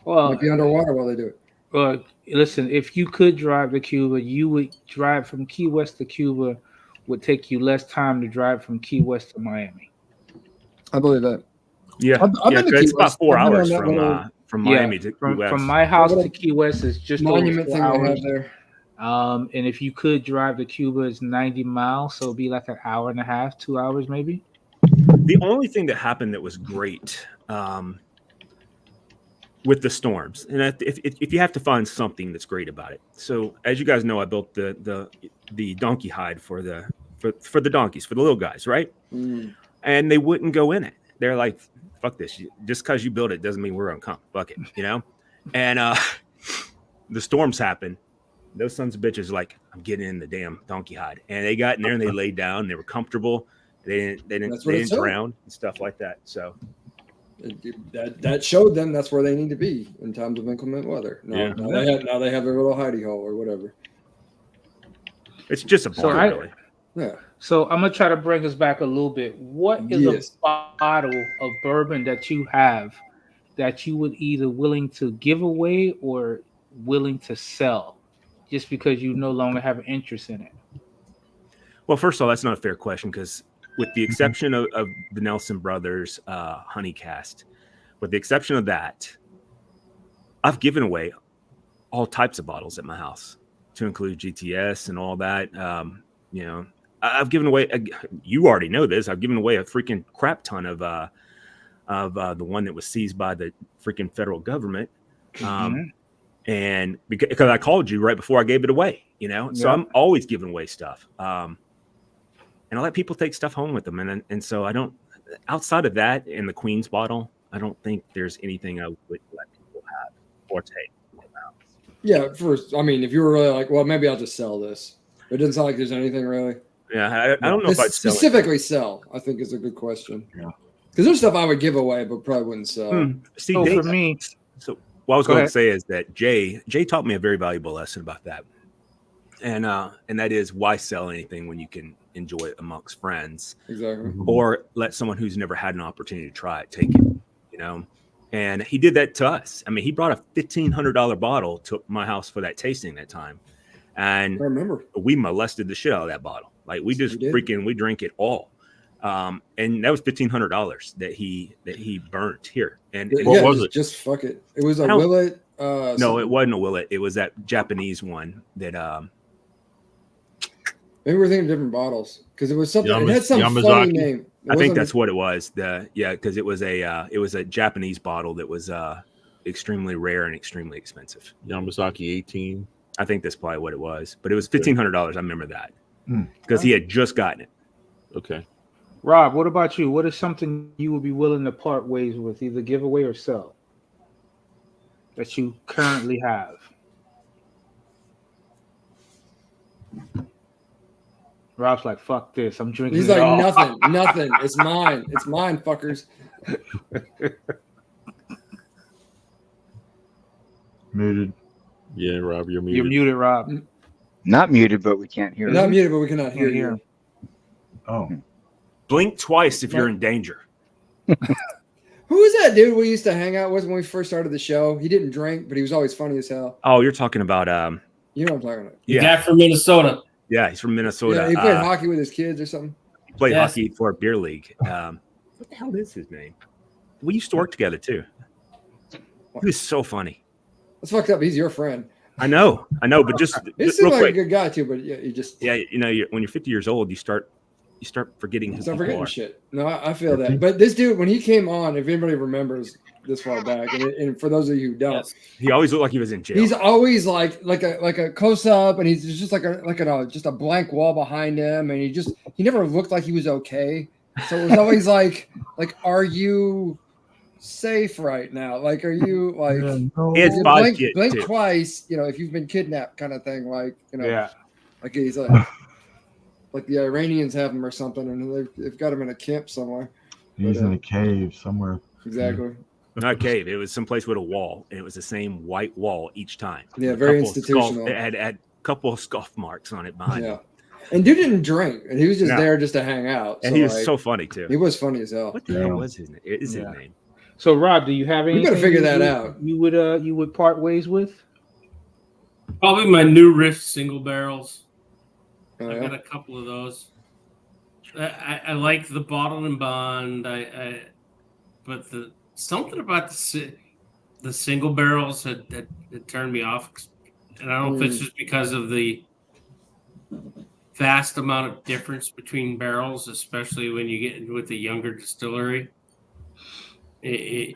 Well, might be underwater while they do it. Well, listen, if you could drive to Cuba, you would drive from Key West to Cuba. Would take you less time to drive from Key West to Miami. I believe that. Yeah, it's about 4 hours from Miami to Key West. From my house to Key West is just monument over 4 thing hours. they have there. And if you could drive to Cuba, it's 90 miles, so it'd be like an hour and a half, 2 hours maybe. The only thing that happened that was great with the storms, and if you have to find something that's great about it. So as you guys know, I built the donkey hide for the donkeys, for the little guys, right? And they wouldn't go in it. They're like, fuck this. Just because you build it doesn't mean we're gonna come. Fuck it, And the storms happened. Those sons of bitches like, I'm getting in the damn donkey hide, and they got in there and they laid down. And they were comfortable. They didn't drown and stuff like that. So that showed them that's where they need to be in times of inclement weather. Now they have their little hidey hole or whatever. It's just a barn, really. Yeah. So I'm gonna try to bring us back a little bit. What is a bottle of bourbon that you have that you would either willing to give away or willing to sell, just because you no longer have an interest in it? Well, first of all, that's not a fair question because, with the exception of the Nelson Brothers Honey Cast, with the exception of that, I've given away all types of bottles at my house, to include GTS and all that. I've given away. You already know this. I've given away a freaking crap ton of the one that was seized by the freaking federal government, and because I called you right before I gave it away. So I'm always giving away stuff. And I let people take stuff home with them. And so I don't, outside of that and the Queen's bottle, I don't think there's anything I would let people have or take. Yeah, first, if you were really like, well, maybe I'll just sell this. It doesn't sound like there's anything really. Yeah, I don't know if I'd specifically sell, I think is a good question. Yeah. Because there's stuff I would give away, but probably wouldn't sell. See, for me. So what I was going to say is that Jay taught me a very valuable lesson about that. And that is, why sell anything when you can enjoy it amongst friends, exactly, or let someone who's never had an opportunity to try it take it, And he did that to us. He brought a $1,500 bottle to my house for that tasting that time, and I remember we molested the shit out of that bottle. Like we just we drank it all, and that was $1,500 that he burnt here. And what was it? Just fuck it. It was a Willet. No, it wasn't a Willet. It was that Japanese one that. Maybe we're thinking of different bottles because it was something. It had some Yamazaki. funny name. I think that's what it was. Because it was a Japanese bottle that was extremely rare and extremely expensive. Yamazaki 18. I think that's probably what it was, but it was $1,500. I remember that because he had just gotten it. Okay. Rob, what about you? What is something you would be willing to part ways with, either give away or sell, that you currently have? Rob's like, fuck this. I'm drinking. He's it like, all. nothing. It's mine. It's mine, fuckers. Muted. Yeah, Rob, you're muted. You're muted, Rob. Not muted, but we can't hear Not you. muted, but we cannot hear Can't hear you. him. Oh, Blink twice if you're in danger. Who was that dude we used to hang out with when we first started the show? He didn't drink, but he was always funny as hell. Oh, you're talking about You know what I'm talking about. The yeah, guy from Minnesota. yeah, he's from Minnesota. Yeah, he played hockey with his kids or something. He played Yes. hockey for a beer league. What the hell is his name? We used to work together too. He was so funny. That's fucked up. He's your friend. I know, but just He real seemed like quick. a good guy too, but yeah, you just Yeah, when you're 50 years old, you start forgetting who start people forgetting are. shit. No, I feel that. But this dude, when he came on, if anybody remembers this far back, and for those of you who don't, Yes. He always looked like he was in jail. he's always like a close up, and he's just just a blank wall behind him, and he never looked like he was okay. So it was always like are you safe right now? Like, are you like He had you five blink kids, too. twice? You know, if you've been kidnapped, kind of thing. Like, you know, Yeah. like he's like the Iranians have him or something, and they've got him in a camp somewhere. he's in a cave somewhere. Exactly. Not a cave. It was someplace with a wall, and it was the same white wall each time. Yeah, A very couple of institutional. It had a couple of scuff marks on it behind Yeah. him. And dude didn't drink, and he was just No. there just to hang out. And So, he was like, so funny too. he was funny as hell. What the hell Yeah. was his name? Is his Yeah. name? So, Rob, do you have We anything? gotta figure that you- out. You would part ways with? Probably my new Rift single barrels. Oh, I yeah? got a couple of those. I like the bottled and bond. But something about the single barrels that turned me off, and I don't know if it's just because of the vast amount of difference between barrels, especially when you get with the younger distillery. There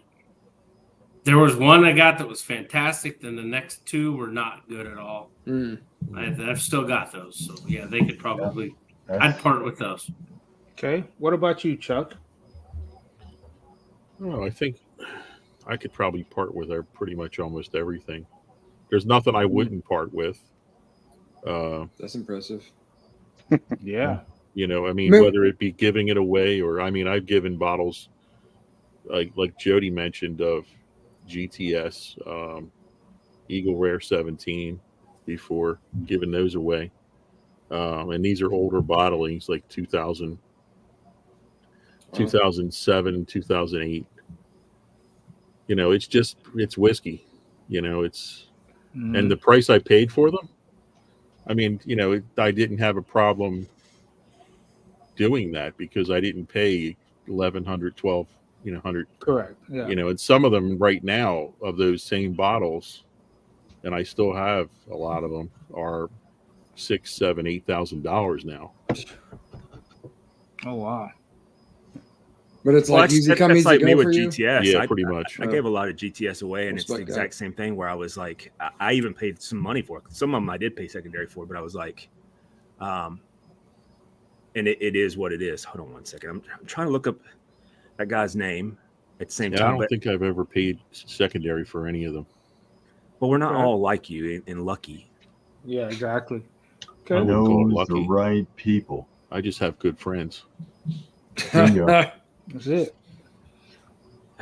was one I got that was fantastic, then the next two were not good at all. I've still got those, so yeah, they could probably. I'd part with those. Okay. What about you, Chuck? Oh, I think I could probably part with pretty much almost everything. There's nothing I wouldn't part with. That's impressive. Yeah. You know, I mean, Man. whether it be giving it away or, I mean, I've given bottles like Jody mentioned of GTS, Eagle Rare 17 before, giving those away. And these are older bottlings, like 2007 and 2008. You know, it's whiskey. You know, and the price I paid for them, I mean, you know, I didn't have a problem doing that because I didn't pay $1,100, $1,200. Correct. Yeah. You know, and some of them right now of those same bottles, and I still have a lot of them, are $6,000, $7,000, $8,000 now. Oh wow. But it's Well, like easy come, easy like go me for with you. GTS. Yeah, I pretty much. I gave a lot of GTS away, and it's the Respect that. exact same thing where I was like, I even paid some money for it. Some of them I did pay secondary for, but I was like, and it is what it is. Hold on one second. I'm trying to look up that guy's name at the same Yeah, I time. don't But think I've ever paid secondary for any of them. we're not Right. all like you and lucky. Yeah. Exactly. I Okay. wouldn't call it Knows the lucky. right people. I just have good friends. Bingo. That's it.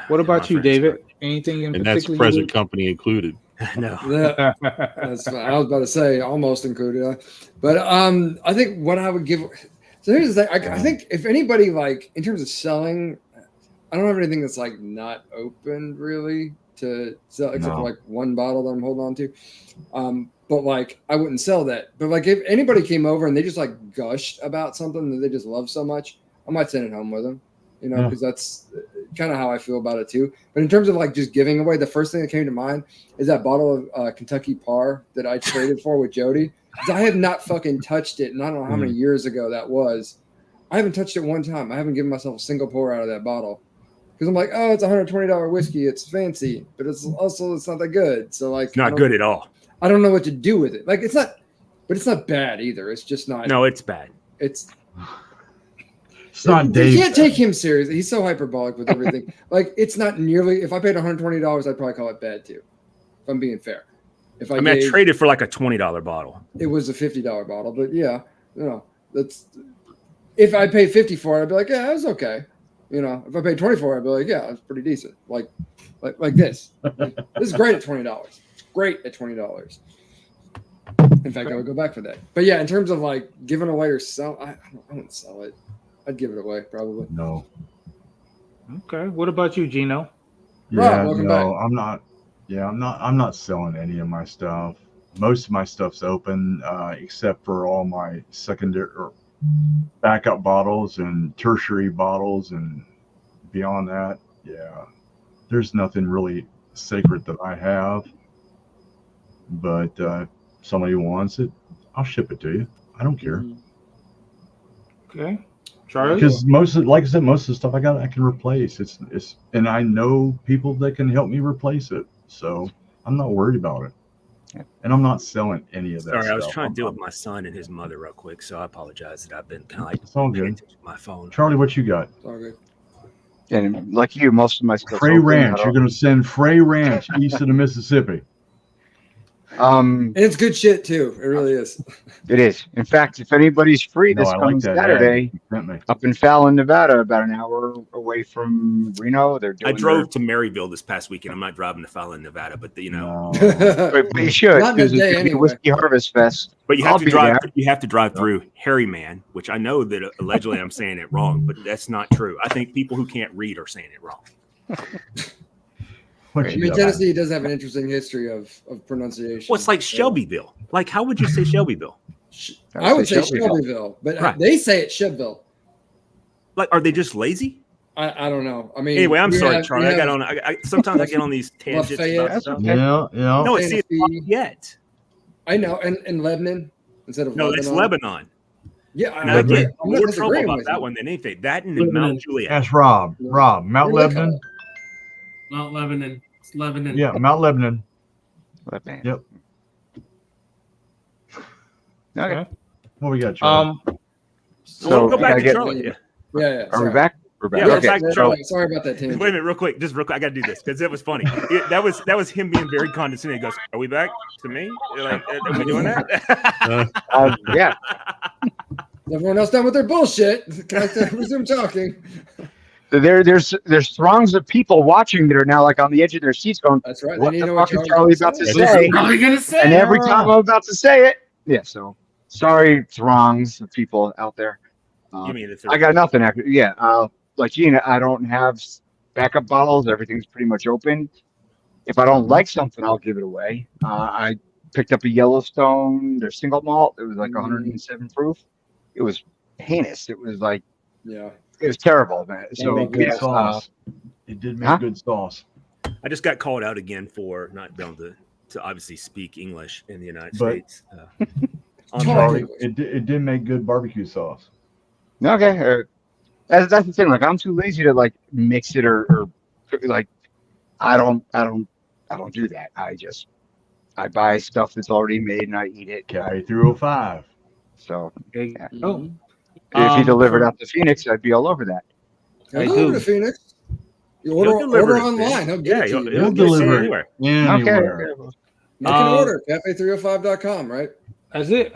What about My you, friends David? Anything in And that's particular? present company included. No. Yeah, that's fine. I was about to say almost included, but I think what I would give. So here's the thing. I think if anybody like in terms of selling, I don't have anything that's like not open really to sell except for No. like one bottle that I'm holding on to. But like I wouldn't sell that. But like if anybody came over and they just like gushed about something that they just love so much, I might send it home with them. You know, Yeah. because that's kind of how I feel about it too. But in terms of like just giving away, the first thing that came to mind is that bottle of Kentucky Par that I traded for with Jody. 'Cause I have not fucking touched it, and I don't know how many years ago that was. I haven't touched it one time. I haven't given myself a single pour out of that bottle because I'm like, oh, it's $120 whiskey. It's fancy, but it's not that good. So like, It's not good at all. I don't know what to do with it. Like it's not, but it's not bad either. It's just not. No, it's bad. It's It's not You Dave. can't take him seriously. He's so hyperbolic with everything. Like, it's not nearly. If I paid $120, I'd probably call it bad too. If I'm being fair. If I traded for like a $20 bottle. it was a $50 bottle, but yeah, that's. If I paid $50 for it, I'd be like, yeah, it was okay. If I paid $20 for it, I'd be like, yeah, it's pretty decent. Like this. This is great at $20. It's great at $20. In fact, I would go back for that. But yeah, in terms of like giving away or sell, I wouldn't sell it. I'd give it away probably. No. Okay. What about you, Gino? Yeah, welcome no, I'm not. Yeah, I'm not selling any of my stuff. Most of my stuff's open, except for all my secondary or backup bottles and tertiary bottles, and beyond that, yeah, there's nothing really sacred that I have. But if somebody wants it, I'll ship it to you. I don't care. Okay. Charlie? Because like I said, most of the stuff I can replace. It's and I know people that can help me replace it, so I'm not worried about it. And I'm not selling any of that. Sorry, stuff. I was trying to deal with my son and his mother real quick, so I apologize that I've been kind of like It's all good. my phone. Charlie, what you got? It's all good. And like you, most of my stuff. Frey Ranch. You're going to send Frey Ranch east of the Mississippi. And it's good shit too. It really is. It is. In fact, if anybody's free No, this I like coming that Saturday, ad. Sent me. up in Fallon, Nevada, about an hour away from Reno, they're doing. I drove to Maryville this past weekend. I'm not driving to Fallon, Nevada, but No. But you should. Not in a Because it's day gonna be anyway. Whiskey Harvest Fest. But you I'll have to be drive. there. You have to drive through Harry Man, which I know that allegedly I'm saying it wrong, but that's not true. I think people who can't read are saying it wrong. What I you mean, got? Tennessee does have an interesting history of pronunciation. Well, it's like Shelbyville. Like, how would you say Shelbyville? I would say Shelbyville, but Right. they say it's Chevville. Like, are they just lazy? I don't know. I mean, Anyway, I'm we sorry, have- Charlie. we I got have- on. Sometimes I get on these tangents Lafayette. about stuff. Okay. Yeah. No, it's see, it's not Tennessee. yet. I know, and Lebanon instead of No, Lebanon. it's Lebanon. Yeah, And I I agree. get I'm not more trouble disagreeing about with that you. one than anything. That and Lebanon. Mount Juliet. Ask Rob. Yeah. Rob, Mount What do they call Lebanon. Mount Lebanon. It's Lebanon. Yeah, Mount Lebanon. Man. Yep. Okay. What we got, Charlie? So we'll go I back gotta to get- Charlie. Yeah. Yeah. Are we sorry. back? We're back. Yeah, we're Okay. back. Charlie. Sorry about that tangent. Wait a minute, real quick. Just real quick. I got to do this because it was funny. That was him being very condescending. He goes, "Are we back to me? Like, are we doing that?" Yeah. Everyone else done with their bullshit. Can I resume talking? There's throngs of people watching that are now like on the edge of their seats going, That's right. what They need the to know fuck is Charlie's Charlie about to saying. What's say? he probably gonna say? And every time I'm about to say it, yeah. So sorry, throngs of people out there. You mean the third? I got nothing. Yeah. Like Gina, I don't have backup bottles. Everything's pretty much open. If I don't like something, I'll give it away. I picked up a Yellowstone, their single malt. It was like 107 proof. It was heinous. It was like, Yeah. it was terrible, man. It So made good yes, sauce. It did make huh? good sauce. I just got called out again for not being able to obviously speak English in the United But- States. On Charlie, English. it did make good barbecue sauce. Okay. That's the thing. Like, I'm too lazy to like mix it or like, I don't do that. I buy stuff that's already made and I eat it. Cali 305. So Okay. yeah. Oh, If you delivered for- out to Phoenix, I'd be all over that. He'll I deliver do. to Phoenix. You He'll order deliver it, online. man. He'll get Yeah, it to you. He'll get it deliver it. anywhere. Anywhere. Okay. Make an order. Cafe305.com, right? That's it.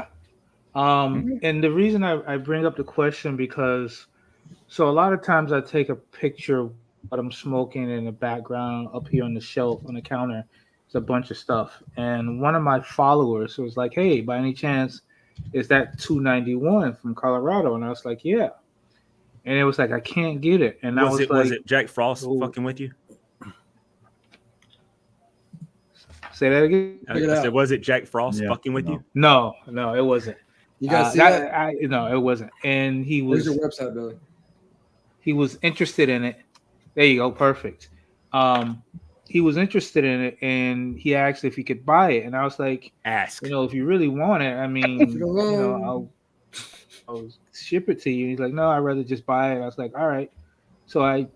And the reason I bring up the question because so a lot of times I take a picture of what I'm smoking in the background up here on the shelf on the counter. It's a bunch of stuff. And one of my followers was like, "Hey, by any chance, is that 291 from Colorado?" And I was like, "Yeah." And it was like, "I can't get it." And I was like, Was it Jack Frost Oh. fucking with you? "Say that again?" I Check it said, out. was it Jack Frost Yeah, fucking with no. you? No, it wasn't. You guys see that? No, it wasn't. And he Where's was your website, Billy? he was interested in it. There you go, perfect. He was interested in it, and he asked if he could buy it, and I was like, Ask. if you really want it, I mean, I'll ship it to you. He's like, no, I'd rather just buy it. I was like, all right. So I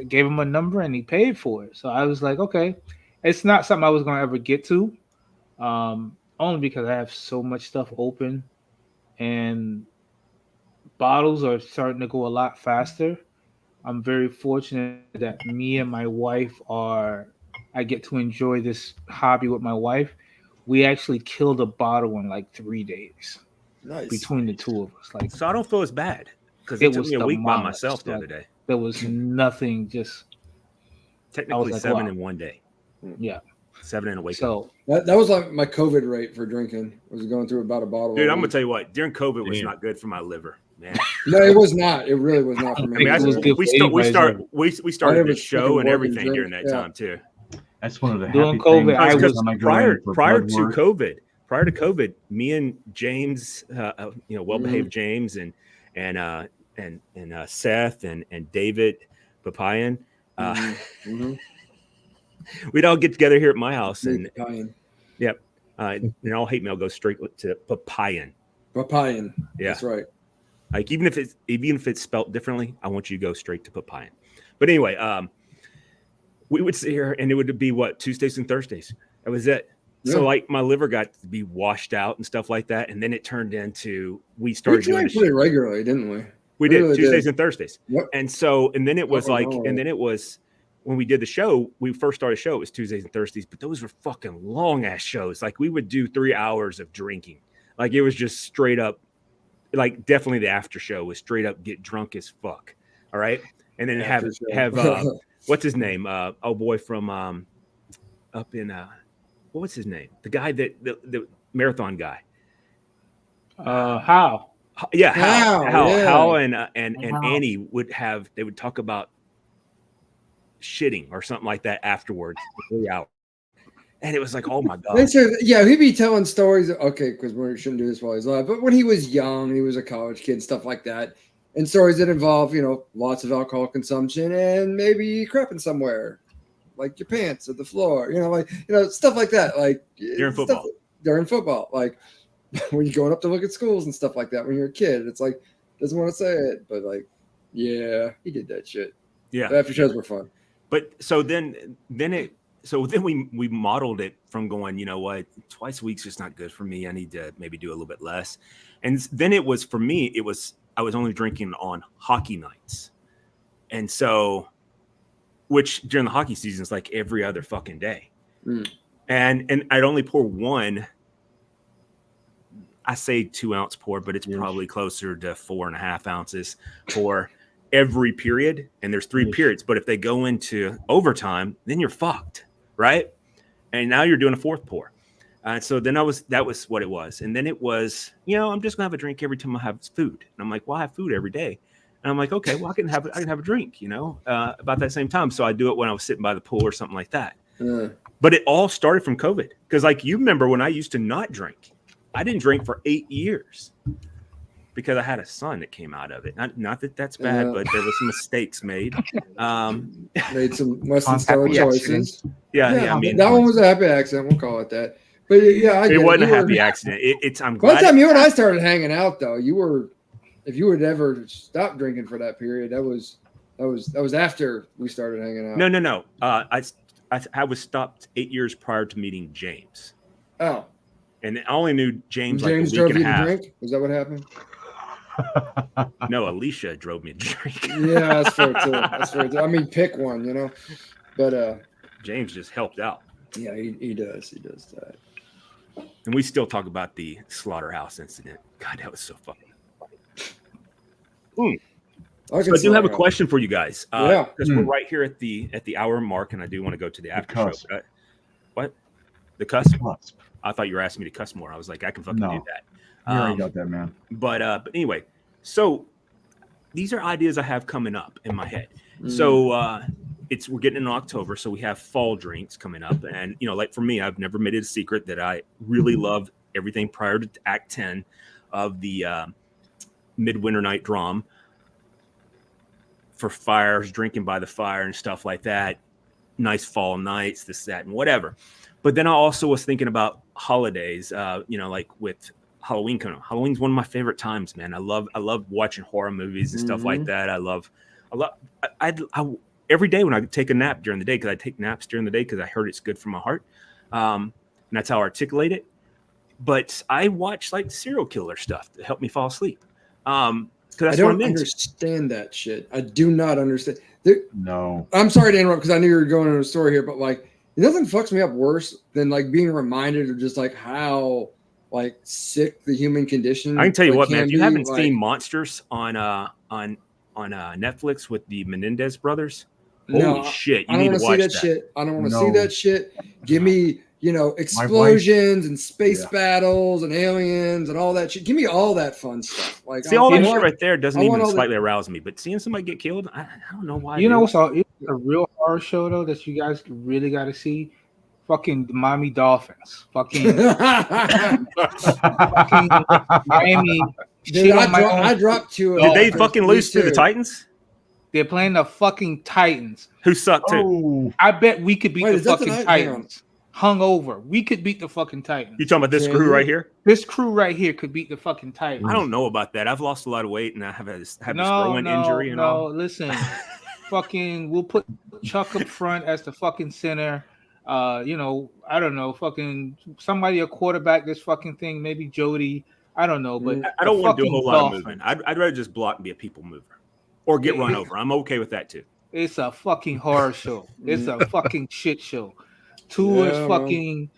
gave him a number, and he paid for it. So I was like, okay, it's not something I was going to ever get to, only because I have so much stuff open, and bottles are starting to go a lot faster. I'm very fortunate that me and my wife I get to enjoy this hobby with my wife. We actually killed a bottle in like 3 days Nice. between the two of us. Like, So I don't feel as bad because it it took was me a week by demolished. myself the Like, other day. there was nothing. Just Technically like, 7 wow. in one day. Yeah. 7 in a wake up. So That was like my COVID rate for drinking. Was going through about a bottle. Dude, a I'm gonna week. tell you what. During COVID was Damn. not good for my liver, man. No, it was not. It really was not for I me. mean, It was good we for started the was show fucking and work everything and during drink, that yeah. time too. That's one of the During happy COVID, things. I every was- time I go prior in for prior blood to work. COVID, me and James, well-behaved James and Seth and David Papayan, Mm-hmm. we'd all get together here at my house and Papayan. yep, and all hate mail goes straight to Papayan. Papayan. Yeah. That's right. Like even if it's spelt differently, I want you to go straight to Papayan. But anyway, we would sit here and it would be what, Tuesdays and Thursdays. That was it. Yeah. So like my liver got to be washed out and stuff like that, and then it turned into we We started doing drank the pretty regularly, didn't we? we we did really Tuesdays did. and Thursdays. Yep. And then it was Oh, like, no. and then it was when we did the show, we first started the show, it was Tuesdays and Thursdays, but those were fucking long ass shows. Like we would do 3 hours of drinking. Like it was just straight up, like definitely the after show was straight up get drunk as fuck. All right. And then After have show. what's his name? Oh boy from up in what was his name? The guy that the marathon guy. how? Yeah, Hal, yeah. Hal and Hal. Annie would talk about shitting or something like that afterwards for 3 hours. And it was like, oh my god. Yeah, he'd be telling stories. Okay, because we shouldn't do this while he's alive. But when he was young, he was a college kid, stuff like that, and stories that involve, lots of alcohol consumption and maybe crapping somewhere, like your pants at the floor, stuff like that. Like During football. During football, like when you're going up to look at schools and stuff like that. When you're a kid, it's like doesn't want to say it, but like, yeah, he did that shit. Yeah. The after shows were fun. But so then we modeled it from going, you know what, twice a week's just not good for me. I need to maybe do a little bit less. And then it was for me, I was only drinking on hockey nights. And so, which during the hockey season is like every other fucking day. Mm. And I'd only pour one, I say 2 ounce pour, but it's probably closer to 4.5 ounces for every period. And there's 3 periods, but if they go into overtime, then you're fucked, right? And now you're doing a 4th pour. So then that was what it was. And then it was, I'm just gonna have a drink every time I have food. And I'm like, well, I have food every day. And I'm like, okay, well, I can have a drink, about that same time. So I do it when I was sitting by the pool or something like that. But it all started from COVID. Because like you remember when I used to not drink, I didn't drink for 8 years because I had a son that came out of it. Not that that's bad, but there was some mistakes made. Made some less than stellar choices. Yeah. I mean, that one was a happy accident. We'll call it that. But yeah, it wasn't a happy accident. I'm By glad. the time you and I started hanging out, though, if you would ever stop drinking for that period, that was after we started hanging out. No. I was stopped 8 years prior to meeting James. Oh. And I only knew James like a James week drove and a you to half. drink? Is that what happened? No, Alicia drove me to drink. Yeah, that's fair too. I mean, pick one, But James just helped out. Yeah, he does. He does that. And we still talk about the slaughterhouse incident. God, that was so funny. So I do have a question for you guys. Because we're right here at the hour mark, and I do want to go to the after show. What? The cusp? I thought you were asking me to cuss more. I was like, I can fucking do that. You already got that, man. But anyway, so these are ideas I have coming up in my head. So we're getting in October, so we have fall drinks coming up, and like for me, I've never made it a secret that I really love everything prior to Act 10 of the Midwinter Night Drum for fires, drinking by the fire and stuff like that. Nice fall nights, this, that, and whatever. But then I also was thinking about holidays, like with Halloween coming up. Halloween's one of my favorite times, man. I love watching horror movies and stuff like that. I every day when I take a nap during the day, because I take naps during the day because I heard it's good for my heart. And that's how I articulate it. But I watch like serial killer stuff to help me fall asleep. I don't understand that shit. I do not understand. No. I'm sorry to interrupt because I knew you were going into a story here, but like nothing fucks me up worse than like being reminded of just like how like sick the human condition. I can tell you like, what, man. If you haven't like, seen Monsters on Netflix with the Menendez brothers, no, holy shit, I you don't need want to to see watch that shit. I don't want to see No. that shit. Give me, explosions and space battles and aliens and all that shit. Give me all that fun stuff. Like, See, all that shit right there doesn't even slightly arouse me. But seeing somebody get killed, I don't know why. You know, it's a real horror show though that you guys really got to see. Fucking the Miami Dolphins. Fucking Miami. Dude, I dropped two. Did they fucking lose to the Titans? They're playing the fucking Titans. Who suck too. I bet we could beat the fucking Titans. Hungover. We could beat the fucking Titans. You talking about this crew right here? This crew right here could beat the fucking Titans. I don't know about that. I've lost a lot of weight and I have this growing injury and all. No, listen. Fucking, we'll put Chuck up front as the fucking center. I don't know. Fucking somebody a quarterback this fucking thing. Maybe Jody. I don't know, but I don't want to do a whole lot of moving. I'd rather just block and be a people mover or get run over. I'm okay with that too. It's a fucking horror show. It's a fucking shit show. Tua is fucking.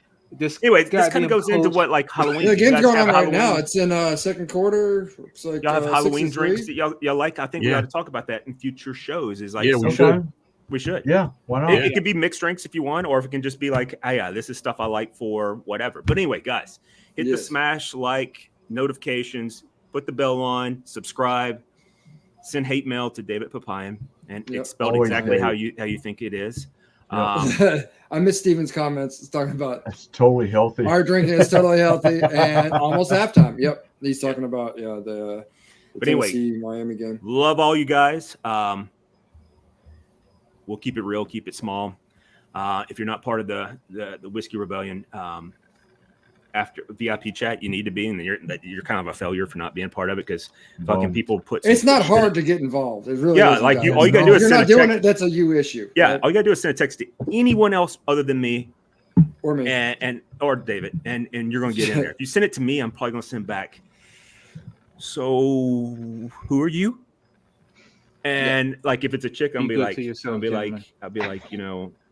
Anyway, this kind of goes into what like Halloween. The game's going on right now. It's in second quarter. Looks like y'all have Halloween drinks that y'all like. I think we got to talk about that in future shows. Is like we should. We should. Yeah, why not? It can be mixed drinks if you want, or if it can just be like, hey, yeah, this is stuff I like for whatever. But anyway, guys, hit the smash like notifications, put the bell on, subscribe, send hate mail to David Papayan, and it's spelled exactly how you think it is. I missed Steven's comments. It's talking about it's totally healthy. Our drinking is totally healthy and almost halftime. Yep, he's talking about the Tennessee Miami game. Love all you guys. We'll keep it real, keep it small. If you're not part of the Whiskey Rebellion after VIP chat, you need to be, and you're kind of a failure for not being part of it because fucking people put. It's not hard to get involved. It really isn't, like all you gotta do is send a text. If you're not doing it, that's a you issue. Yeah, all you gotta do is send a text to anyone else other than me, or me, and or David, and you're gonna get in there. If you send it to me, I'm probably gonna send back. So who are you? And like if it's a chick, I'll be like,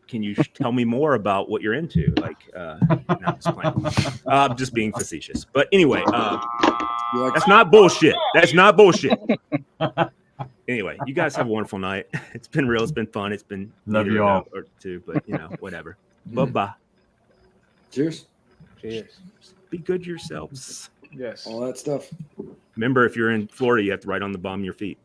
can you tell me more about what you're into? Like, no, I'm just playing. I'm just being facetious. But anyway, that's not bullshit. That's not bullshit. Anyway, you guys have a wonderful night. It's been real. It's been fun. It's been love you all or two, but whatever. Bye-bye. Cheers. Cheers. Be good yourselves. Yes. All that stuff. Remember, if you're in Florida, you have to write on the bottom of your feet.